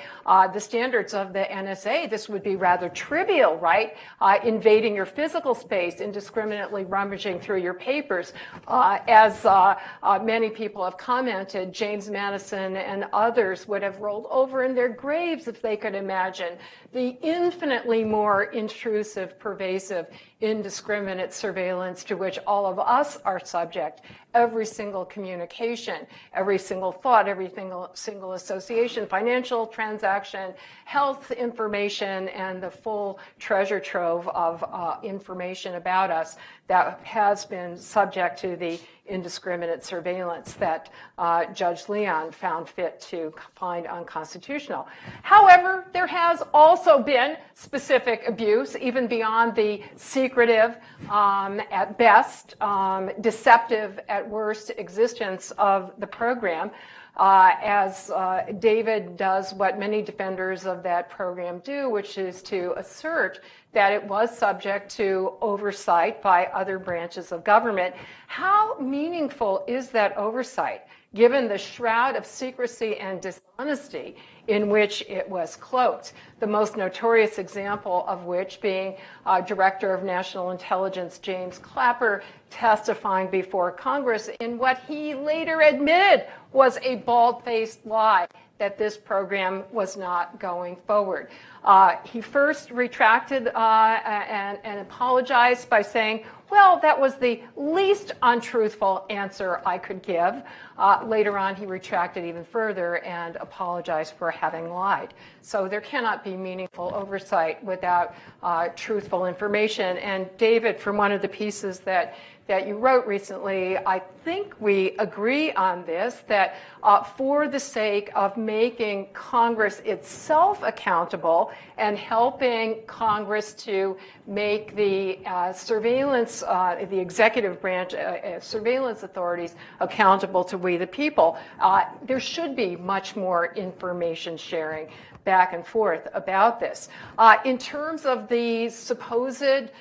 the standards of the NSA, this would be rather trivial, right? Invading your physical space, indiscriminately rummaging through your papers. As many people have commented, James Madison and others would have rolled over in their graves if they could imagine the infinitely more intrusive, pervasive, indiscriminate surveillance to which all of us are subject. Every single communication, every single thought, every single association, financial transaction, health information, and the full treasure trove of information about us that has been subject to the indiscriminate surveillance that Judge Leon found fit to find unconstitutional. However, there has also been specific abuse, even beyond the secretive, at best, deceptive at worst existence of the program. As David does what many defenders of that program do, which is to assert that it was subject to oversight by other branches of government. How meaningful is that oversight, given the shroud of secrecy and dishonesty in which it was cloaked? The most notorious example of which being Director of National Intelligence James Clapper testifying before Congress in what he later admitted was a bald-faced lie, that this program was not going forward. He first retracted and apologized by saying, well, that was the least untruthful answer I could give. Later on, he retracted even further and apologized for having lied. So there cannot be meaningful oversight without truthful information. And David, from one of the pieces that you wrote recently, I think we agree on this, that for the sake of making Congress itself accountable and helping Congress to make the surveillance, the executive branch, surveillance authorities accountable to we the people, there should be much more information sharing back and forth about this. In terms of the supposed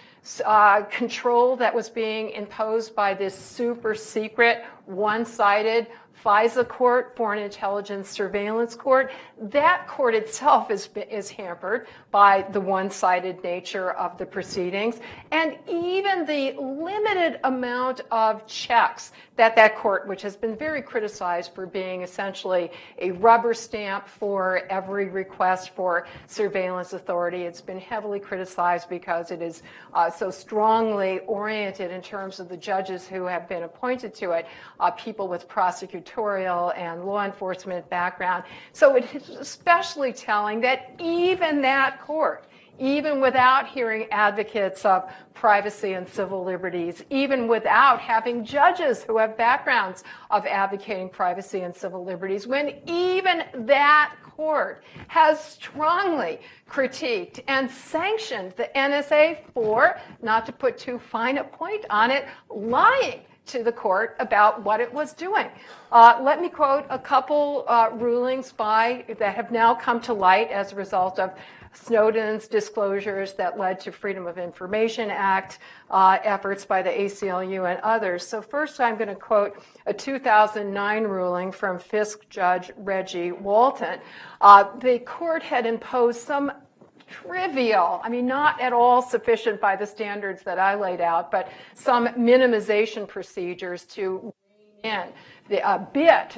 control that was being imposed by this super secret, one-sided FISA court, Foreign Intelligence Surveillance Court, that court itself is hampered by the one-sided nature of the proceedings, and even the limited amount of checks that court, which has been very criticized for being essentially a rubber stamp for every request for surveillance authority. It's been heavily criticized because it is so strongly oriented in terms of the judges who have been appointed to it, people with prosecutorial and law enforcement background. So it is especially telling that even that court, even without hearing advocates of privacy and civil liberties, even without having judges who have backgrounds of advocating privacy and civil liberties, when even that court has strongly critiqued and sanctioned the NSA for, not to put too fine a point on it, lying to the court about what it was doing. Let me quote a couple rulings that have now come to light as a result of Snowden's disclosures that led to Freedom of Information Act efforts by the ACLU and others. So first I'm going to quote a 2009 ruling from Fisk Judge Reggie Walton. The court had imposed some trivial, not at all sufficient by the standards that I laid out, but some minimization procedures to rein in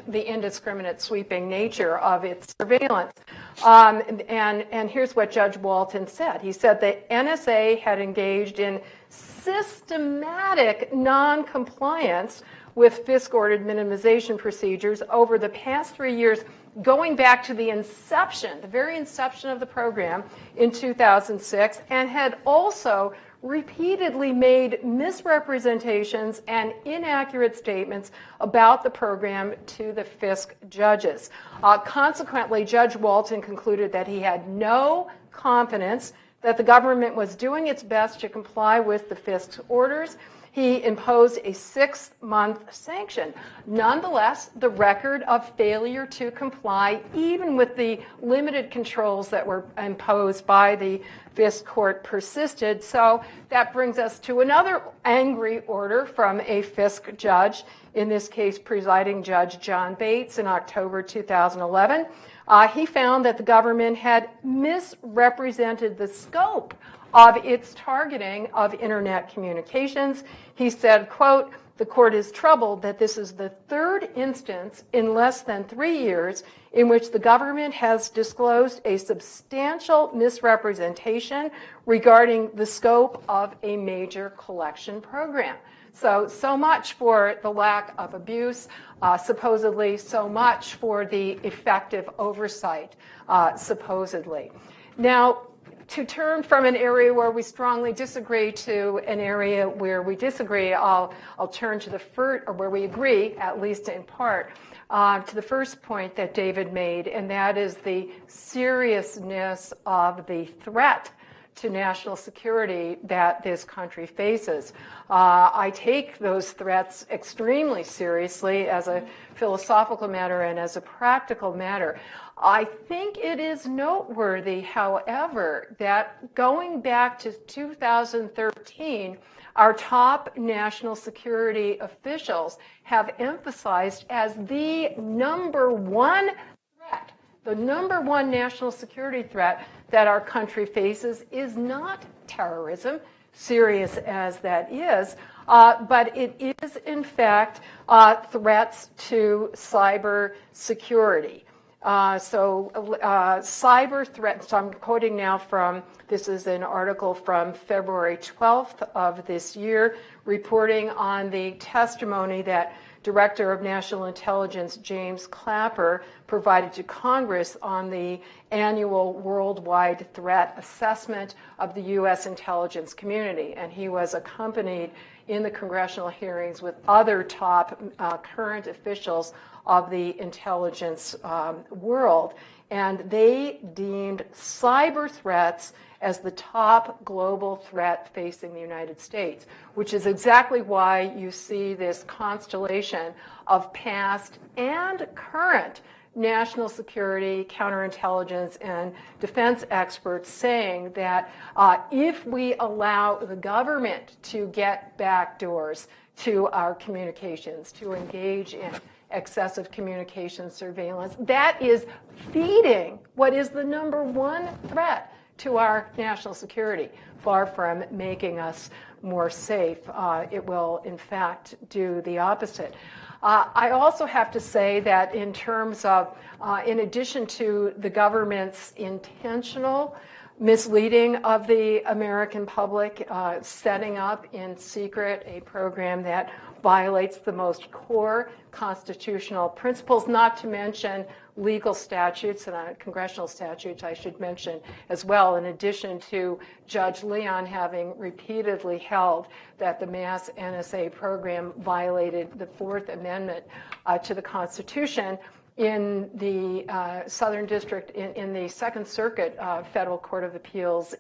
the indiscriminate sweeping nature of its surveillance. And here's what Judge Walton said. He said the NSA had engaged in systematic non-compliance with FISC-ordered minimization procedures over the past 3 years, going back to the inception, the very inception of the program in 2006, and had also repeatedly made misrepresentations and inaccurate statements about the program to the FISC judges. Consequently, Judge Walton concluded that he had no confidence that the government was doing its best to comply with the FISC's orders. He imposed a 6-month sanction. Nonetheless, the record of failure to comply, even with the limited controls that were imposed by the FISC court, persisted. So that brings us to another angry order from a FISC judge, in this case presiding Judge John Bates, in October 2011. He found that the government had misrepresented the scope of its targeting of internet communications. He said, quote, "The court is troubled that this is the third instance in less than 3 years in which the government has disclosed a substantial misrepresentation regarding the scope of a major collection program." So much for the lack of abuse, supposedly, so much for the effective oversight, supposedly. Now, to turn from an area where we strongly disagree to an area where we disagree, I'll turn to the first, or where we agree, at least in part, to the first point that David made, and that is the seriousness of the threat to national security that this country faces. I take those threats extremely seriously as a philosophical matter and as a practical matter. I think it is noteworthy, however, that going back to 2013, our top national security officials have emphasized as the number one threat, the number one national security threat that our country faces is not terrorism, serious as that is, but it is, in fact, threats to cyber security. Cyber threats, so I'm quoting now from, this is an article from February 12th of this year, reporting on the testimony that Director of National Intelligence James Clapper provided to Congress on the annual worldwide threat assessment of the U.S. intelligence community. And he was accompanied in the congressional hearings with other top current officials of the intelligence world. And they deemed cyber threats as the top global threat facing the United States, which is exactly why you see this constellation of past and current national security, counterintelligence, and defense experts saying that if we allow the government to get backdoors to our communications, to engage in excessive communication surveillance, that is feeding what is the number one threat to our national security. Far from making us more safe, it will, in fact, do the opposite. I also have to say that in terms of, in addition to the government's intentional misleading of the American public, setting up in secret a program that violates the most core constitutional principles, not to mention legal statutes and congressional statutes, I should mention as well, in addition to Judge Leon having repeatedly held that the mass NSA program violated the Fourth Amendment to the Constitution. In the Southern District, in the Second Circuit Federal Court of Appeals,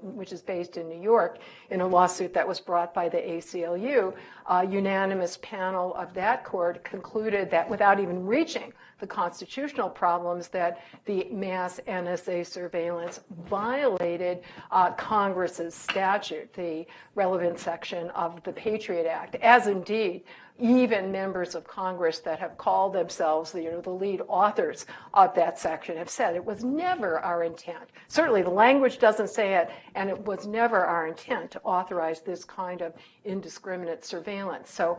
which is based in New York, in a lawsuit that was brought by the ACLU, a unanimous panel of that court concluded that without even reaching the constitutional problems, that the mass NSA surveillance violated Congress's statute, the relevant section of the Patriot Act, as indeed even members of Congress that have called themselves the lead authors of that section have said it was never our intent. Certainly the language doesn't say it, and it was never our intent to authorize this kind of indiscriminate surveillance. So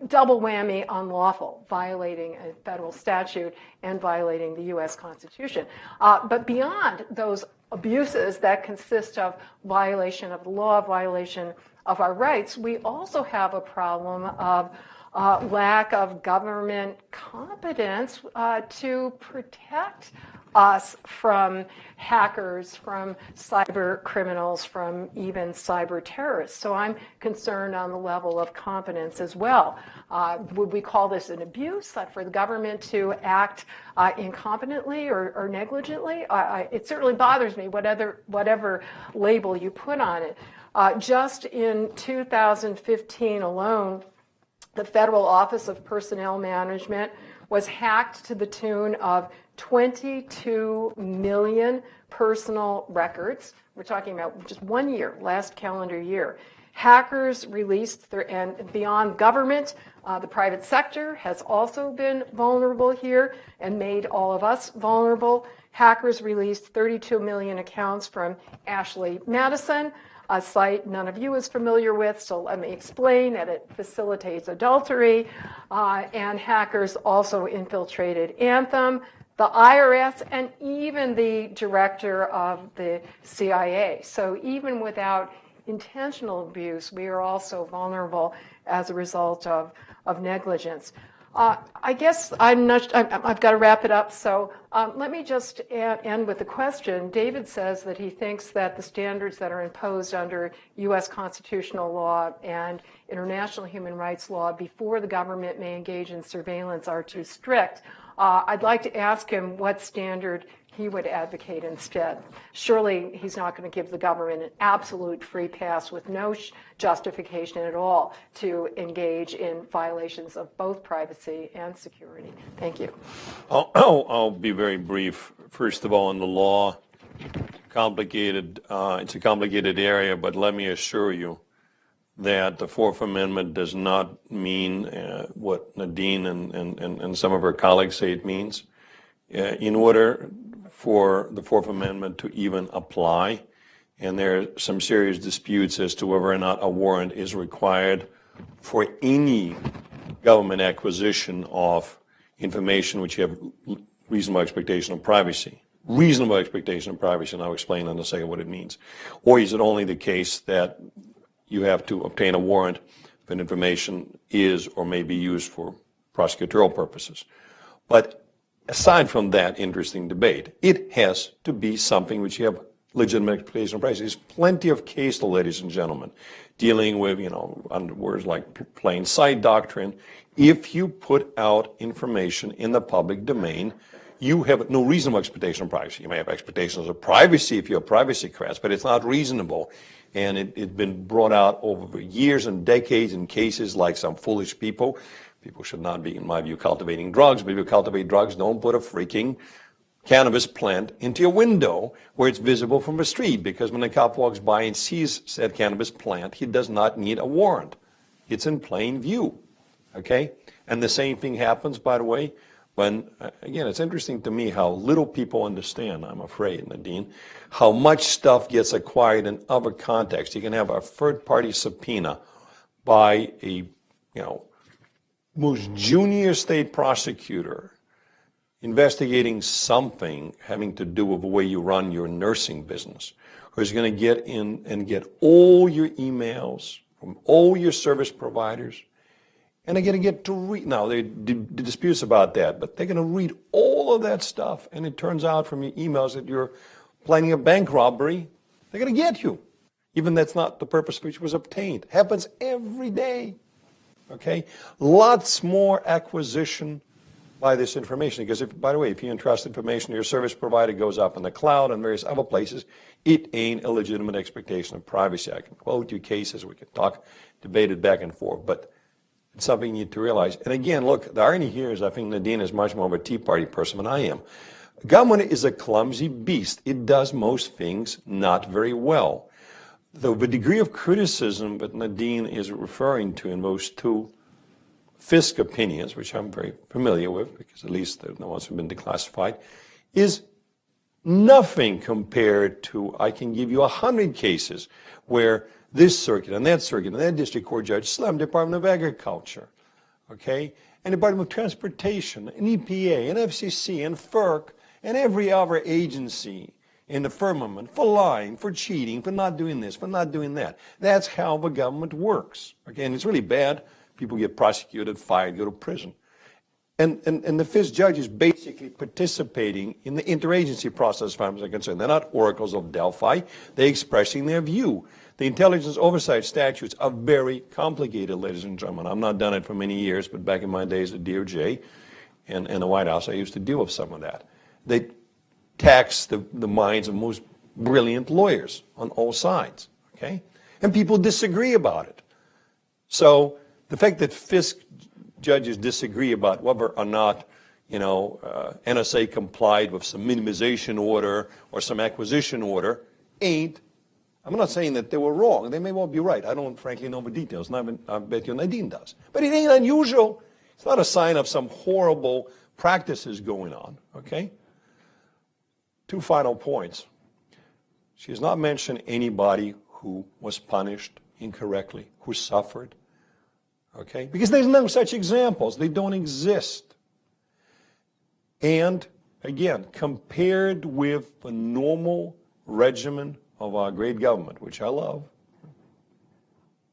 double whammy, unlawful, violating a federal statute and violating the U.S. Constitution. But beyond those abuses that consist of violation of the law, violation of our rights, we also have a problem of lack of government competence to protect us from hackers, from cyber criminals, from even cyber terrorists. So I'm concerned on the level of competence as well. Would we call this an abuse for the government to act incompetently or negligently? It certainly bothers me, whatever label you put on it. Just in 2015 alone, the Federal Office of Personnel Management was hacked to the tune of 22 million personal records. We're talking about just 1 year, last calendar year. Hackers released, and beyond government, the private sector has also been vulnerable here and made all of us vulnerable. Hackers released 32 million accounts from Ashley Madison, a site none of you is familiar with, so let me explain that it facilitates adultery. And hackers also infiltrated Anthem, the IRS, and even the director of the CIA. So even without intentional abuse, we are also vulnerable as a result of negligence. I guess I've got to wrap it up, so let me just end with a question. David says that he thinks that the standards that are imposed under U.S. constitutional law and international human rights law before the government may engage in surveillance are too strict. I'd like to ask him what standard he would advocate instead. Surely he's not going to give the government an absolute free pass with no justification at all to engage in violations of both privacy and security. Thank you. I'll be very brief. First of all, in the law, complicated. It's a complicated area, but let me assure you that the Fourth Amendment does not mean what Nadine and some of her colleagues say it means. In order for the Fourth Amendment to even apply, and there are some serious disputes as to whether or not a warrant is required for any government acquisition of information which you have reasonable expectation of privacy. Reasonable expectation of privacy, and I'll explain in a second what it means. Or is it only the case that you have to obtain a warrant if information is or may be used for prosecutorial purposes? But aside from that interesting debate, it has to be something which you have legitimate expectation of privacy. There's plenty of case law, ladies and gentlemen, dealing with, under words like plain sight doctrine. If you put out information in the public domain, you have no reasonable expectation of privacy. You may have expectations of privacy if you're a privacy crest, but it's not reasonable. And it's been brought out over years and decades in cases like some foolish people. People should not be, in my view, cultivating drugs. But if you cultivate drugs, don't put a freaking cannabis plant into your window where it's visible from the street, because when a cop walks by and sees said cannabis plant, he does not need a warrant. It's in plain view, okay? And the same thing happens, by the way, when, again, it's interesting to me how little people understand, I'm afraid, Nadine, how much stuff gets acquired in other contexts. You can have a third-party subpoena by a, most junior state prosecutor investigating something having to do with the way you run your nursing business, who's going to get in and get all your emails from all your service providers, and they're going to get to read. Now, there are disputes about that, but they're going to read all of that stuff, and it turns out from your emails that you're planning a bank robbery. They're going to get you, even that's not the purpose for which it was obtained. Happens every day, okay? Lots more acquisition by this information, because by the way, if you entrust information to your service provider, it goes up in the cloud and various other places, it ain't a legitimate expectation of privacy. I can quote you cases, we can debate it back and forth, but it's something you need to realize. And again, look, the irony here is I think Nadine is much more of a Tea Party person than I am. Government is a clumsy beast. It does most things not very well. Though the degree of criticism that Nadine is referring to in those two Fisk opinions, which I'm very familiar with, because at least they're the ones who've been declassified, is nothing compared to, I can give you 100 cases where this circuit and that district court judge slammed the Department of Agriculture, okay, and the Department of Transportation, and EPA, and FCC, and FERC, and every other agency in the firmament for lying, for cheating, for not doing this, for not doing that. That's how the government works. Okay, and it's really bad People get prosecuted, fired, go to prison. And the FISC judge is basically participating in the interagency process, as far as I'm concerned. They're not oracles of Delphi. They're expressing their view. The intelligence oversight statutes are very complicated, ladies and gentlemen. I've not done it for many years, but back in my days at DOJ and the White House, I used to deal with some of that. They tax the minds of most brilliant lawyers on all sides, okay? And people disagree about it. So the fact that FISC judges disagree about whether or not, NSA complied with some minimization order or some acquisition order I'm not saying that they were wrong. They may well be right. I don't frankly know the details. And I bet you Nadine does. But it ain't unusual. It's not a sign of some horrible practices going on, okay? 2 final points. She has not mentioned anybody who was punished incorrectly, who suffered, okay? Because there's no such examples. They don't exist. And, again, compared with the normal regimen of our great government, which I love,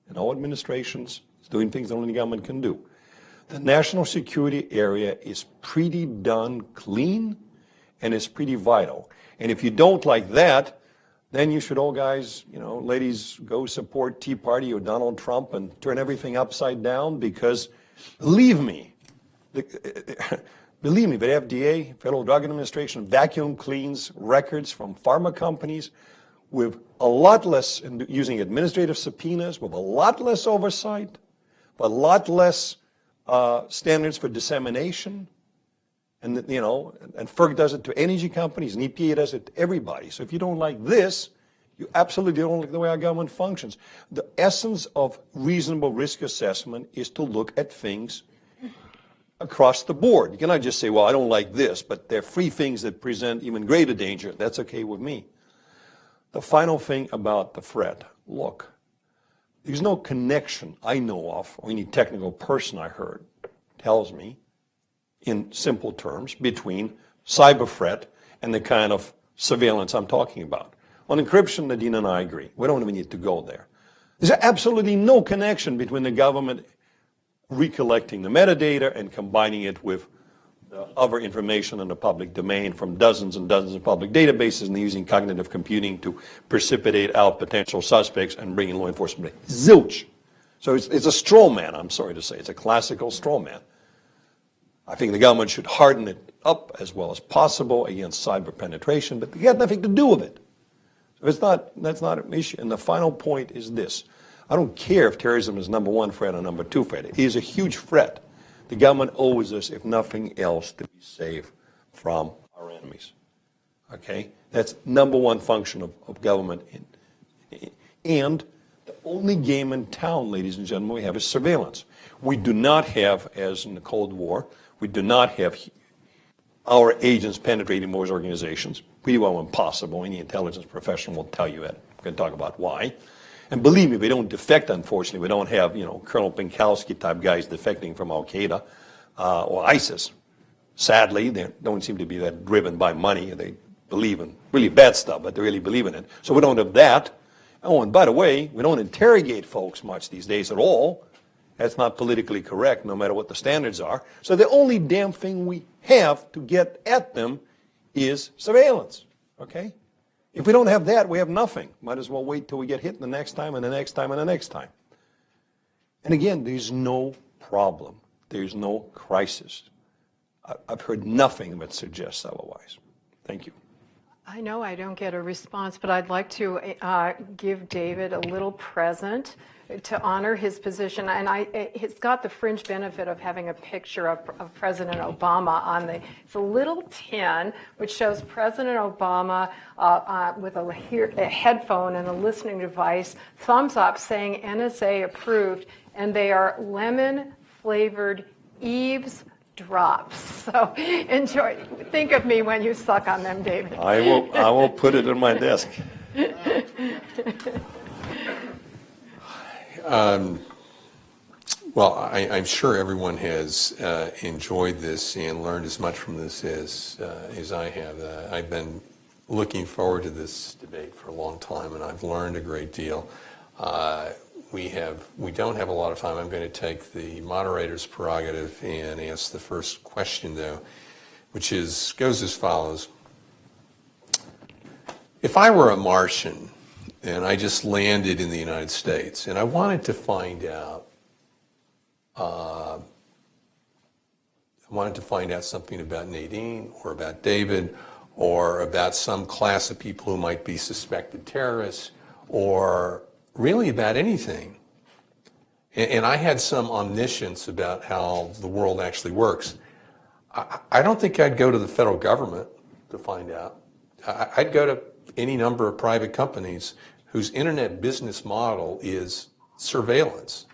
and all administrations is doing things that only the government can do, the national security area is pretty darn clean and it's pretty vital. And if you don't like that, then you should all guys, ladies, go support Tea Party or Donald Trump and turn everything upside down, because believe me, the FDA, Federal Drug Administration, vacuum cleans records from pharma companies with a lot less, using administrative subpoenas, with a lot less oversight, a lot less standards for dissemination. And, and FERC does it to energy companies, and EPA does it to everybody. So if you don't like this, you absolutely don't like the way our government functions. The essence of reasonable risk assessment is to look at things across the board. You cannot just say, well, I don't like this, but there are 3 things that present even greater danger. That's okay with me. The final thing about the threat, look, there's no connection I know of, or any technical person I heard tells me, in simple terms, between cyber threat and the kind of surveillance I'm talking about. On encryption, Nadine and I agree. We don't even need to go there. There's absolutely no connection between the government recollecting the metadata and combining it with other information in the public domain from dozens and dozens of public databases, and using cognitive computing to precipitate out potential suspects and bring in law enforcement. Zilch. So it's a straw man, I'm sorry to say. It's a classical straw man. I think the government should harden it up as well as possible against cyber penetration, but they got nothing to do with it. So that's not an issue. And the final point is this. I don't care if terrorism is number 1 threat or number 2 threat. It is a huge threat. The government owes us, if nothing else, to be safe from our enemies. Okay? That's number 1 function of government. And the only game in town, ladies and gentlemen, we have is surveillance. We do not have, as in the Cold War, we do not have our agents penetrating those organizations. Pretty well impossible. Any intelligence professional will tell you that. We're going to talk about why. And believe me, we don't defect, unfortunately. We don't have, Colonel Pinkowski type guys defecting from Al-Qaeda or ISIS. Sadly, they don't seem to be that driven by money. They believe in really bad stuff, but they really believe in it. So we don't have that. Oh, and by the way, we don't interrogate folks much these days at all. That's not politically correct, no matter what the standards are. So the only damn thing we have to get at them is surveillance, okay? If we don't have that, we have nothing. Might as well wait till we get hit the next time and the next time and the next time. And again, there's no problem. There's no crisis. I've heard nothing that suggests otherwise. Thank you. I know I don't get a response, but I'd like to give David a little present to honor his position. And it's got the fringe benefit of having a picture of President Obama on it's a little tin which shows President Obama with a headphone and a listening device, thumbs up saying NSA approved, and they are lemon flavored Eve's drops. So enjoy. Think of me when you suck on them, David. I will put it on my desk. Well, I'm sure everyone has enjoyed this and learned as much from this as I have. I've been looking forward to this debate for a long time, and I've learned a great deal. we don't have a lot of time. I'm going to take the moderator's prerogative and ask the first question, though, which goes as follows. If I were a Martian and I just landed in the United States and I wanted to find out something about Nadine or about David or about some class of people who might be suspected terrorists or really about anything, and I had some omniscience about how the world actually works, I don't think I'd go to the federal government to find out. I'd go to any number of private companies whose internet business model is surveillance,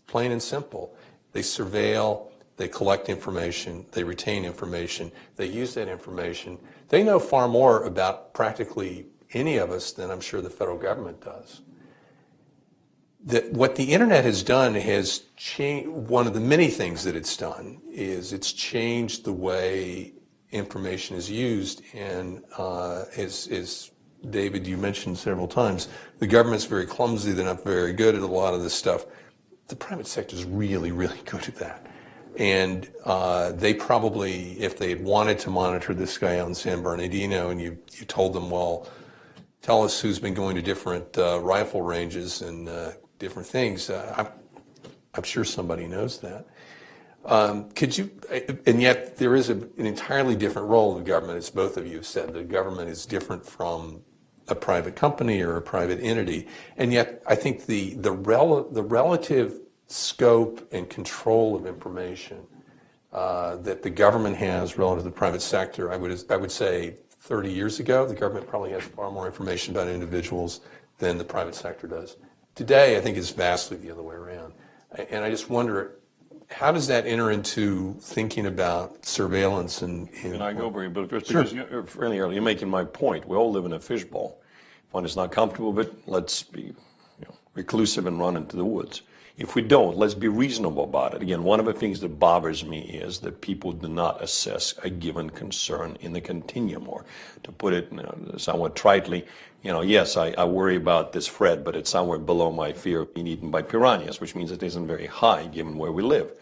plain and simple. They surveil, they collect information, they retain information, they use that information. They know far more about practically any of us than I'm sure the federal government does. What the internet has done has changed, one of the many things that it's done is it's changed the way information is used, and as David, you mentioned several times, the government's very clumsy, they're not very good at a lot of this stuff. The private sector is really, really good at that. And they probably, if they had wanted to monitor this guy out in San Bernardino and you told them, well, tell us who's been going to different rifle ranges and different things, I'm sure somebody knows that. Could you, and yet there is an entirely different role of the government, as both of you have said. The government is different from a private company or a private entity, and yet I think the relative scope and control of information that the government has relative to the private sector, I would say 30 years ago, the government probably has far more information about individuals than the private sector does. Today, I think it's vastly the other way around. And I just wonder, how does that enter into thinking about surveillance and Can I go very briefly? Sure. Because you're fairly early. You're making my point. We all live in a fishbowl. If one is not comfortable with it, let's be reclusive and run into the woods. If we don't, let's be reasonable about it. Again, one of the things that bothers me is that people do not assess a given concern in the continuum, or to put it somewhat tritely, yes, I worry about this threat, but it's somewhere below my fear of being eaten by piranhas, which means it isn't very high given where we live.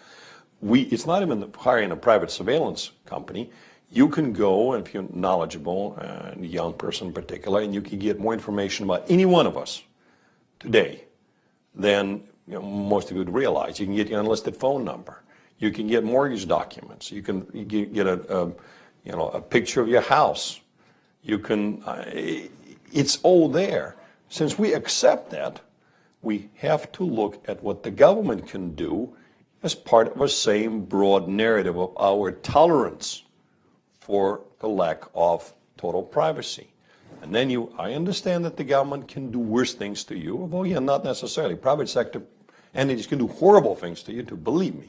It's not even hiring a private surveillance company. You can go, and if you're knowledgeable, and a young person in particular, and you can get more information about any one of us today than most of you would realize. You can get your unlisted phone number. You can get mortgage documents. You can get a picture of your house. You can. It's all there. Since we accept that, we have to look at what the government can do as part of the same broad narrative of our tolerance for the lack of total privacy. And then I understand that the government can do worse things to you, although not necessarily. Private sector entities can do horrible things to you, to believe me.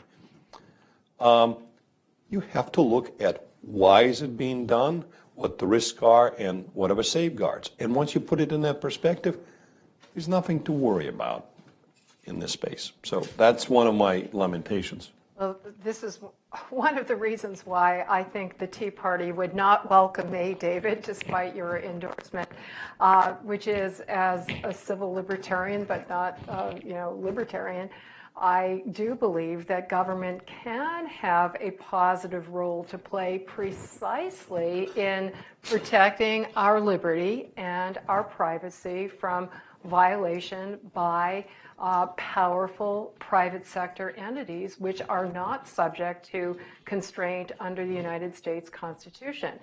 You have to look at why is it being done, what the risks are, and what are the safeguards. And once you put it in that perspective, there's nothing to worry about in this space. So that's one of my lamentations. Well, this is one of the reasons why I think the Tea Party would not welcome me, David, despite your endorsement, which is, as a civil libertarian, but not, libertarian, I do believe that government can have a positive role to play precisely in protecting our liberty and our privacy from violation by powerful private sector entities which are not subject to constraint under the United States Constitution.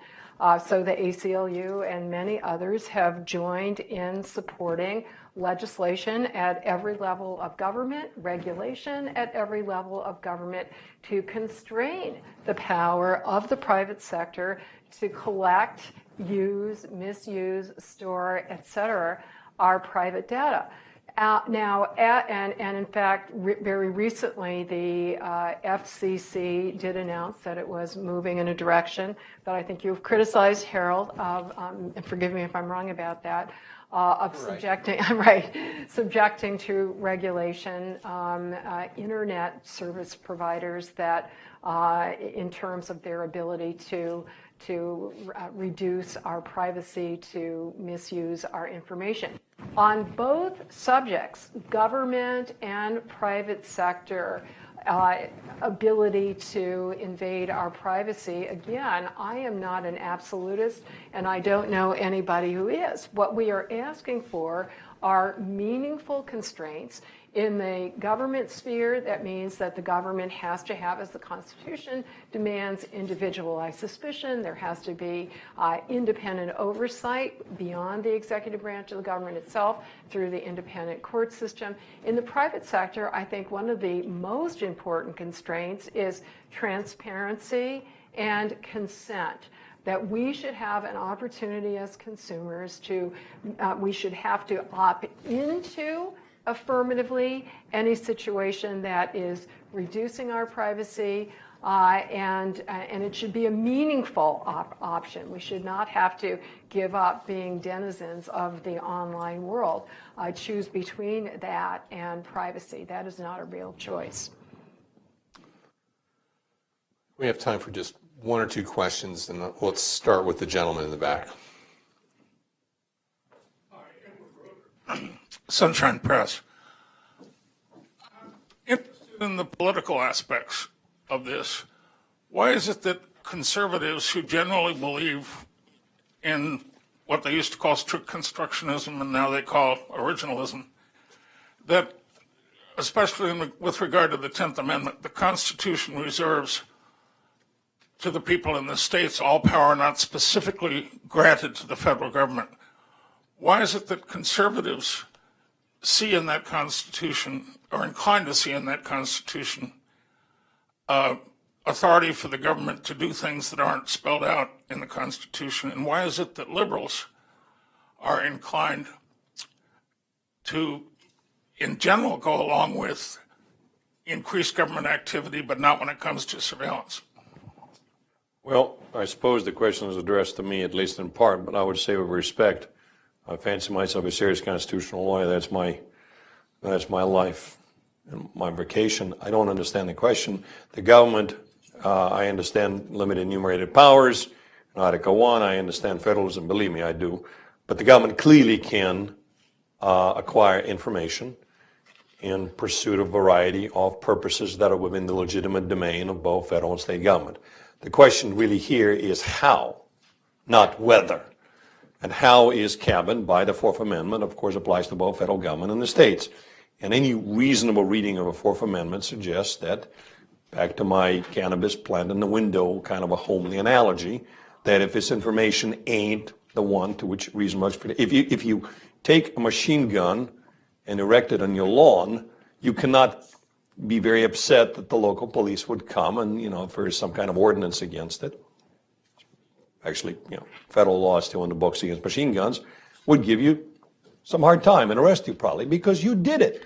So the ACLU and many others have joined in supporting legislation at every level of government, regulation at every level of government to constrain the power of the private sector to collect, use, misuse, store, etc., our private data. And in fact, very recently, the FCC did announce that it was moving in a direction that I think you've criticized, Harold, of, and forgive me if I'm wrong about that, of subjecting, subjecting to regulation internet service providers that, in terms of their ability to to reduce our privacy, to misuse our information. On both subjects, government and private sector, ability to invade our privacy, again, I am not an absolutist, and I don't know anybody who is. What we are asking for are meaningful constraints. In the government sphere, that means that the government has to have, as the Constitution demands, individualized suspicion. There has to be independent oversight beyond the executive branch of the government itself through the independent court system. In the private sector, I think one of the most important constraints is transparency and consent. That we should have an opportunity as consumers to, we should have to opt into affirmatively any situation that is reducing our privacy, and it should be a meaningful option. We should not have to give up being denizens of the online world. Choose between that and privacy. That is not a real choice. We have time for just one or two questions, and let's start with the gentleman in the back. Sunshine Press. I'm interested in the political aspects of this. Why is it that conservatives who generally believe in what they used to call strict constructionism and now they call originalism, that especially with regard to the 10th Amendment, the Constitution reserves to the people in the states all power not specifically granted to the federal government? Why is it that conservatives see in that Constitution, or inclined to see in that Constitution, authority for the government to do things that aren't spelled out in the Constitution? And why is it that liberals are inclined to, in general, go along with increased government activity, but not when it comes to surveillance? Well, I suppose the question is addressed to me, at least in part, but I would say with respect, I fancy myself a serious constitutional lawyer. That's my life and my vocation. I don't understand the question. The government, I understand limited enumerated powers. In Article 1, I understand federalism. Believe me, I do. But the government clearly can acquire information in pursuit of a variety of purposes that are within the legitimate domain of both federal and state government. The question really here is how, not whether. And how is cabined by the Fourth Amendment, of course, applies to both federal government and the states. And any reasonable reading of a Fourth Amendment suggests that, back to my cannabis plant in the window kind of a homely analogy, that if this information ain't the one to which reason must be, if you take a machine gun and erect it on your lawn, you cannot be very upset that the local police would come and, if there is some kind of ordinance against it. Actually, federal law is still in the books against machine guns, would give you some hard time and arrest you probably because you did it,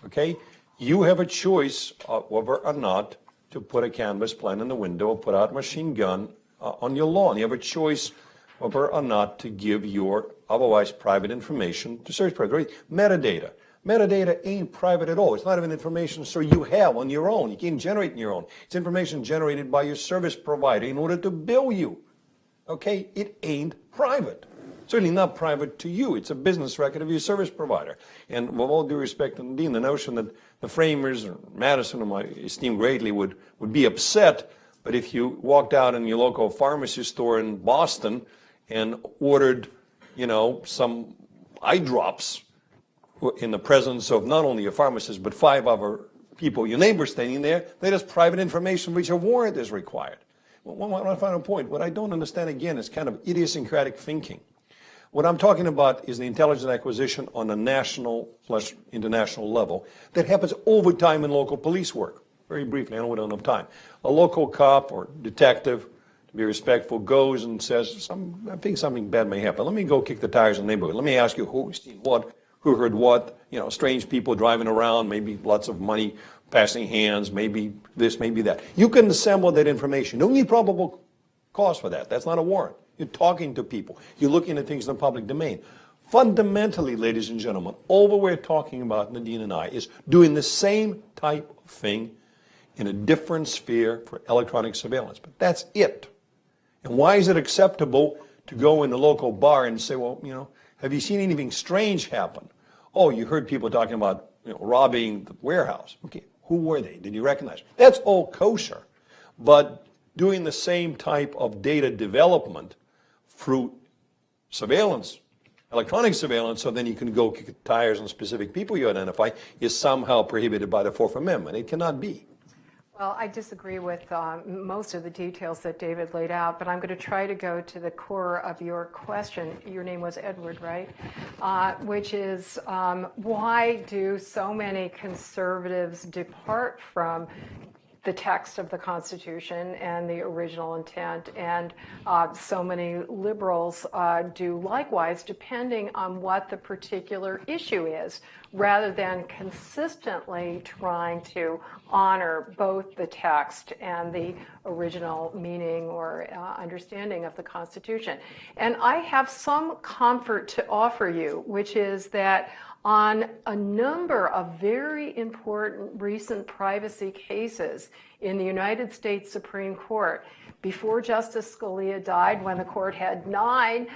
okay? You have a choice of whether or not to put a cannabis plant in the window or put out a machine gun on your lawn. You have a choice whether or not to give your otherwise private information to service providers. Metadata. Metadata ain't private at all. It's not even information so you have on your own. You can't generate on your own. It's information generated by your service provider in order to bill you. Okay, it ain't private. Certainly not private to you. It's a business record of your service provider. And with all due respect to Nadine, the notion that the framers, or Madison, whom I esteem greatly, would be upset, but if you walked out in your local pharmacy store in Boston and ordered, some eye drops in the presence of not only a pharmacist, but 5 other people, your neighbors standing there, that is private information which a warrant is required. One final point. What I don't understand, again, is kind of idiosyncratic thinking. What I'm talking about is the intelligence acquisition on a national/international level that happens over time in local police work. Very briefly, I know we don't have time. A local cop or detective, to be respectful, goes and says, I think something bad may happen. Let me go kick the tires in the neighborhood. Let me ask you who's seen what, who heard what, strange people driving around, maybe lots of money passing hands, maybe this, maybe that. You can assemble that information. You don't need probable cause for that. That's not a warrant. You're talking to people. You're looking at things in the public domain. Fundamentally, ladies and gentlemen, all that we're talking about, Nadine and I, is doing the same type of thing in a different sphere for electronic surveillance. But that's it. And why is it acceptable to go in the local bar and say, well, have you seen anything strange happen? Oh, you heard people talking about robbing the warehouse. Okay, who were they? Did you recognize? That's all kosher. But doing the same type of data development through surveillance, electronic surveillance, so then you can go kick tires on specific people you identify, is somehow prohibited by the Fourth Amendment. It cannot be. Well, I disagree with most of the details that David laid out, but I'm going to try to go to the core of your question. Your name was Edward, right? Which is why do so many conservatives depart from the text of the Constitution and the original intent, and so many liberals do likewise, depending on what the particular issue is, rather than consistently trying to honor both the text and the original meaning or understanding of the Constitution. And I have some comfort to offer you, which is that on a number of very important recent privacy cases in the United States Supreme Court, before Justice Scalia died, when the court had 9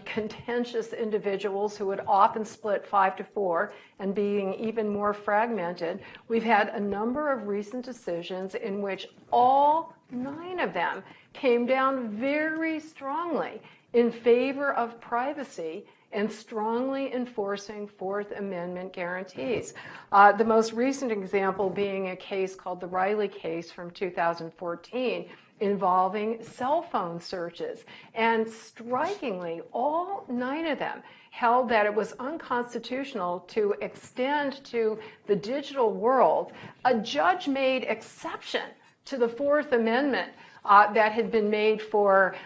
contentious individuals who would often split 5-4 and being even more fragmented, we've had a number of recent decisions in which all 9 of them came down very strongly in favor of privacy and strongly enforcing Fourth Amendment guarantees. The most recent example being a case called the Riley case from 2014 involving cell phone searches. And strikingly, all 9 of them held that it was unconstitutional to extend to the digital world a judge-made exception to the Fourth Amendment that had been made for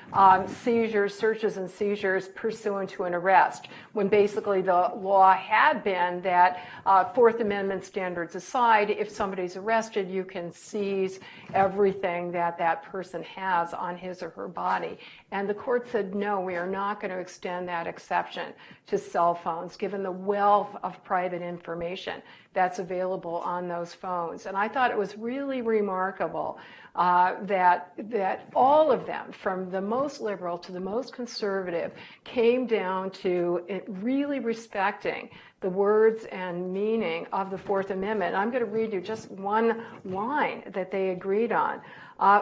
seizures, searches and seizures pursuant to an arrest, when basically the law had been that Fourth Amendment standards aside, if somebody's arrested, you can seize everything that that person has on his or her body. And the court said, no, we are not going to extend that exception to cell phones, given the wealth of private information that's available on those phones. And I thought it was really remarkable that all of them, from the most liberal to the most conservative, came down to it really respecting the words and meaning of the Fourth Amendment. I'm going to read you just one line that they agreed on.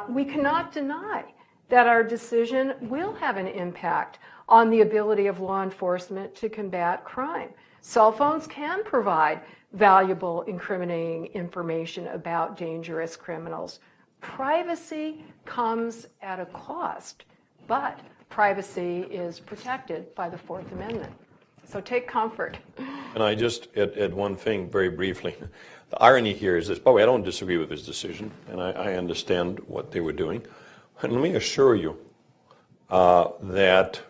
We cannot deny that our decision will have an impact on the ability of law enforcement to combat crime. Cell phones can provide valuable, incriminating information about dangerous criminals. Privacy comes at a cost, but privacy is protected by the Fourth Amendment. So take comfort. And I just add one thing very briefly. The irony here is this, by the way, I don't disagree with this decision, and I understand what they were doing. And let me assure you that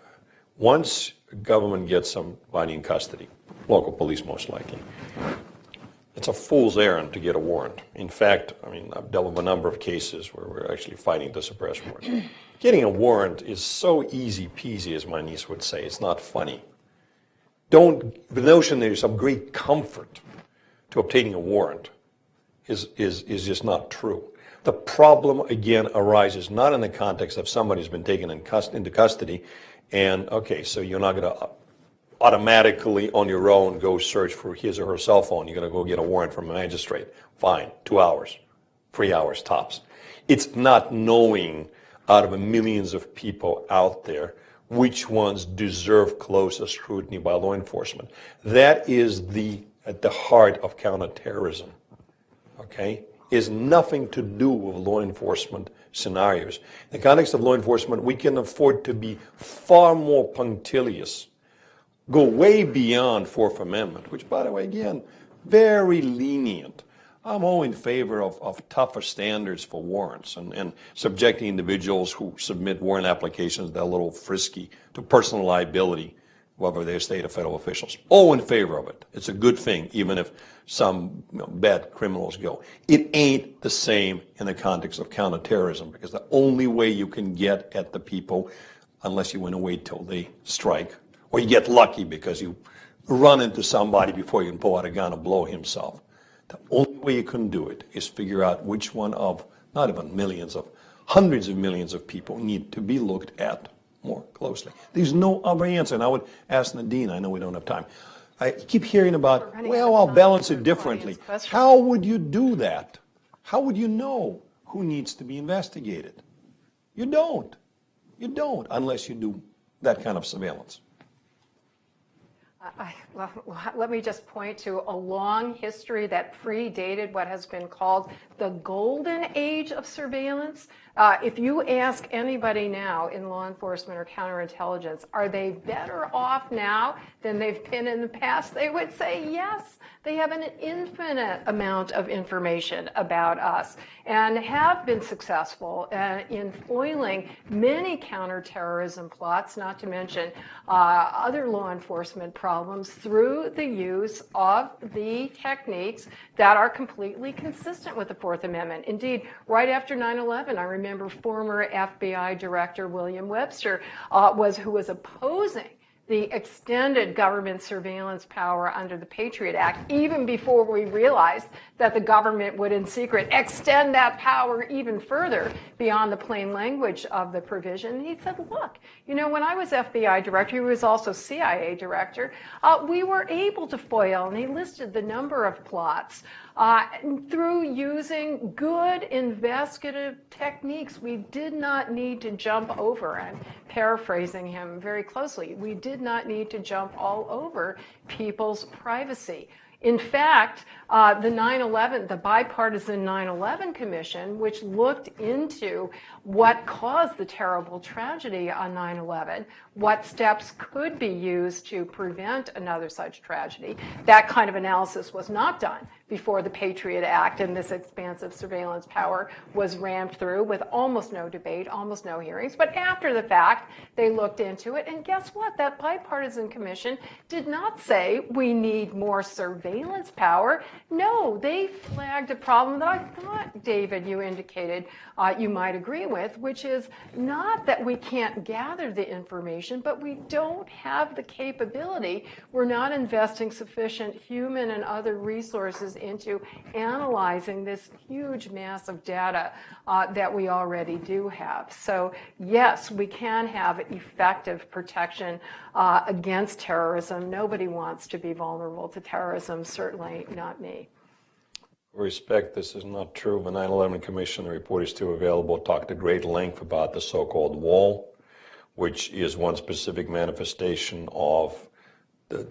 once government gets somebody in custody, local police most likely, it's a fool's errand to get a warrant. In fact, I've dealt with a number of cases where we're actually fighting to suppress warrants. Getting a warrant is so easy peasy, as my niece would say. It's not funny. The notion there's some great comfort to obtaining a warrant is just not true. The problem, again, arises not in the context of somebody who's been taken into custody and, okay, so you're not going to automatically on your own go search for his or her cell phone. You're going to go get a warrant from a magistrate. Fine, 2 hours, 3 hours tops. It's not knowing out of the millions of people out there which ones deserve closer scrutiny by law enforcement. That is at the heart of counterterrorism, okay? Is nothing to do with law enforcement scenarios. In the context of law enforcement, we can afford to be far more punctilious, go way beyond Fourth Amendment, which, by the way, again, very lenient. I'm all in favor of tougher standards for warrants and subjecting individuals who submit warrant applications that are a little frisky to personal liability, whether they're state or federal officials. All in favor of it. It's a good thing, even if some bad criminals go. It ain't the same in the context of counterterrorism, because the only way you can get at the people, unless you want to wait till they strike, or you get lucky because you run into somebody before you can pull out a gun and blow himself. The only way you can do it is figure out which one of, not even millions of hundreds of millions of people need to be looked at more closely. There's no other answer. And I would ask Nadine, I know we don't have time. I keep hearing about, well, I'll balance it differently. How would you do that? How would you know who needs to be investigated? You don't. You don't, unless you do that kind of surveillance. Well, let me just point to a long history that predated what has been called the golden age of surveillance. If you ask anybody now in law enforcement or counterintelligence, are they better off now than they've been in the past? They would say yes. They have an infinite amount of information about us and have been successful in foiling many counterterrorism plots, not to mention other law enforcement problems through the use of the techniques that are completely consistent with the Fourth Amendment. Indeed, right after 9/11, I remember former FBI Director William Webster who was opposing the extended government surveillance power under the Patriot Act, even before we realized that the government would in secret extend that power even further beyond the plain language of the provision. He said, look, when I was FBI director, he was also CIA director, we were able to foil, and he listed the number of plots through using good investigative techniques. We did not need to jump over, and paraphrasing him very closely, we did not need to jump all over people's privacy. In fact, the bipartisan 9/11 Commission, which looked into what caused the terrible tragedy on 9/11, what steps could be used to prevent another such tragedy, that kind of analysis was not done before the Patriot Act and this expansive surveillance power was rammed through with almost no debate, almost no hearings. But after the fact, they looked into it, and guess what? That bipartisan commission did not say we need more surveillance power. No, they flagged a problem that I thought, David, you indicated you might agree with, which is not that we can't gather the information, but we don't have the capability. We're not investing sufficient human and other resources into analyzing this huge mass of data that we already do have. So yes, we can have effective protection against terrorism. Nobody wants to be vulnerable to terrorism, certainly not me. Respect, this is not true. The 9/11 Commission report is still available. Talked at great length about the so-called wall, which is one specific manifestation of the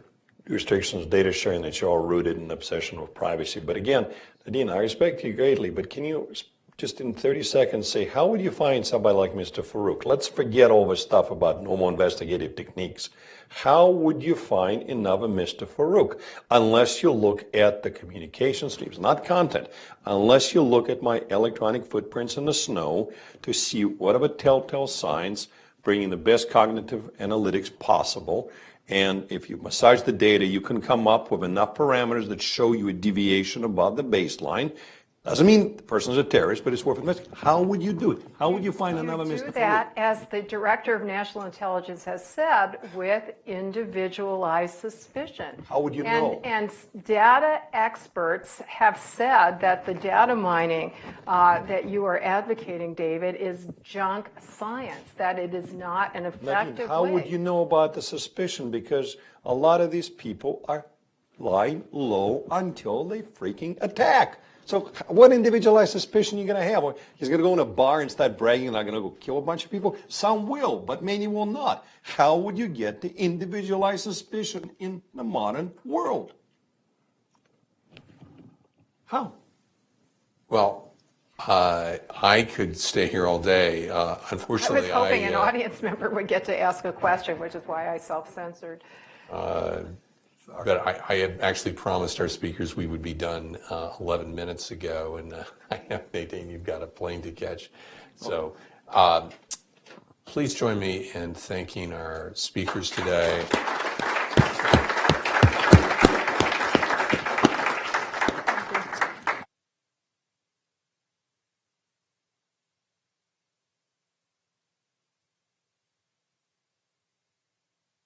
restrictions, data sharing that are all rooted in obsession with privacy. But again, Nadine, I respect you greatly, but can you just in 30 seconds say, how would you find somebody like Mr. Farouk? Let's forget all the stuff about normal investigative techniques. How would you find another Mr. Farouk? Unless you look at the communication streams, not content, unless you look at my electronic footprints in the snow to see what are the telltale signs, bringing the best cognitive analytics possible. And if you massage the data, you can come up with enough parameters that show you a deviation above the baseline. Doesn't mean the person is a terrorist, but it's worth investigating. How would you do it? How would you find another Mr. Farouk? You do that, as the Director of National Intelligence has said, with individualized suspicion. How would you know? And data experts have said that the data mining that you are advocating, David, is junk science, that it is not an effective way. How would you know about the suspicion? Because a lot of these people are lying low until they freaking attack. So what individualized suspicion are you going to have? He's going to go in a bar and start bragging and I'm going to go kill a bunch of people? Some will, but many will not. How would you get the individualized suspicion in the modern world? How? Well, I could stay here all day. Unfortunately, I was hoping an audience member would get to ask a question, which is why I self-censored. But I had actually promised our speakers we would be done 11 minutes ago, and I have, Nadine, you've got a plane to catch. So please join me in thanking our speakers today.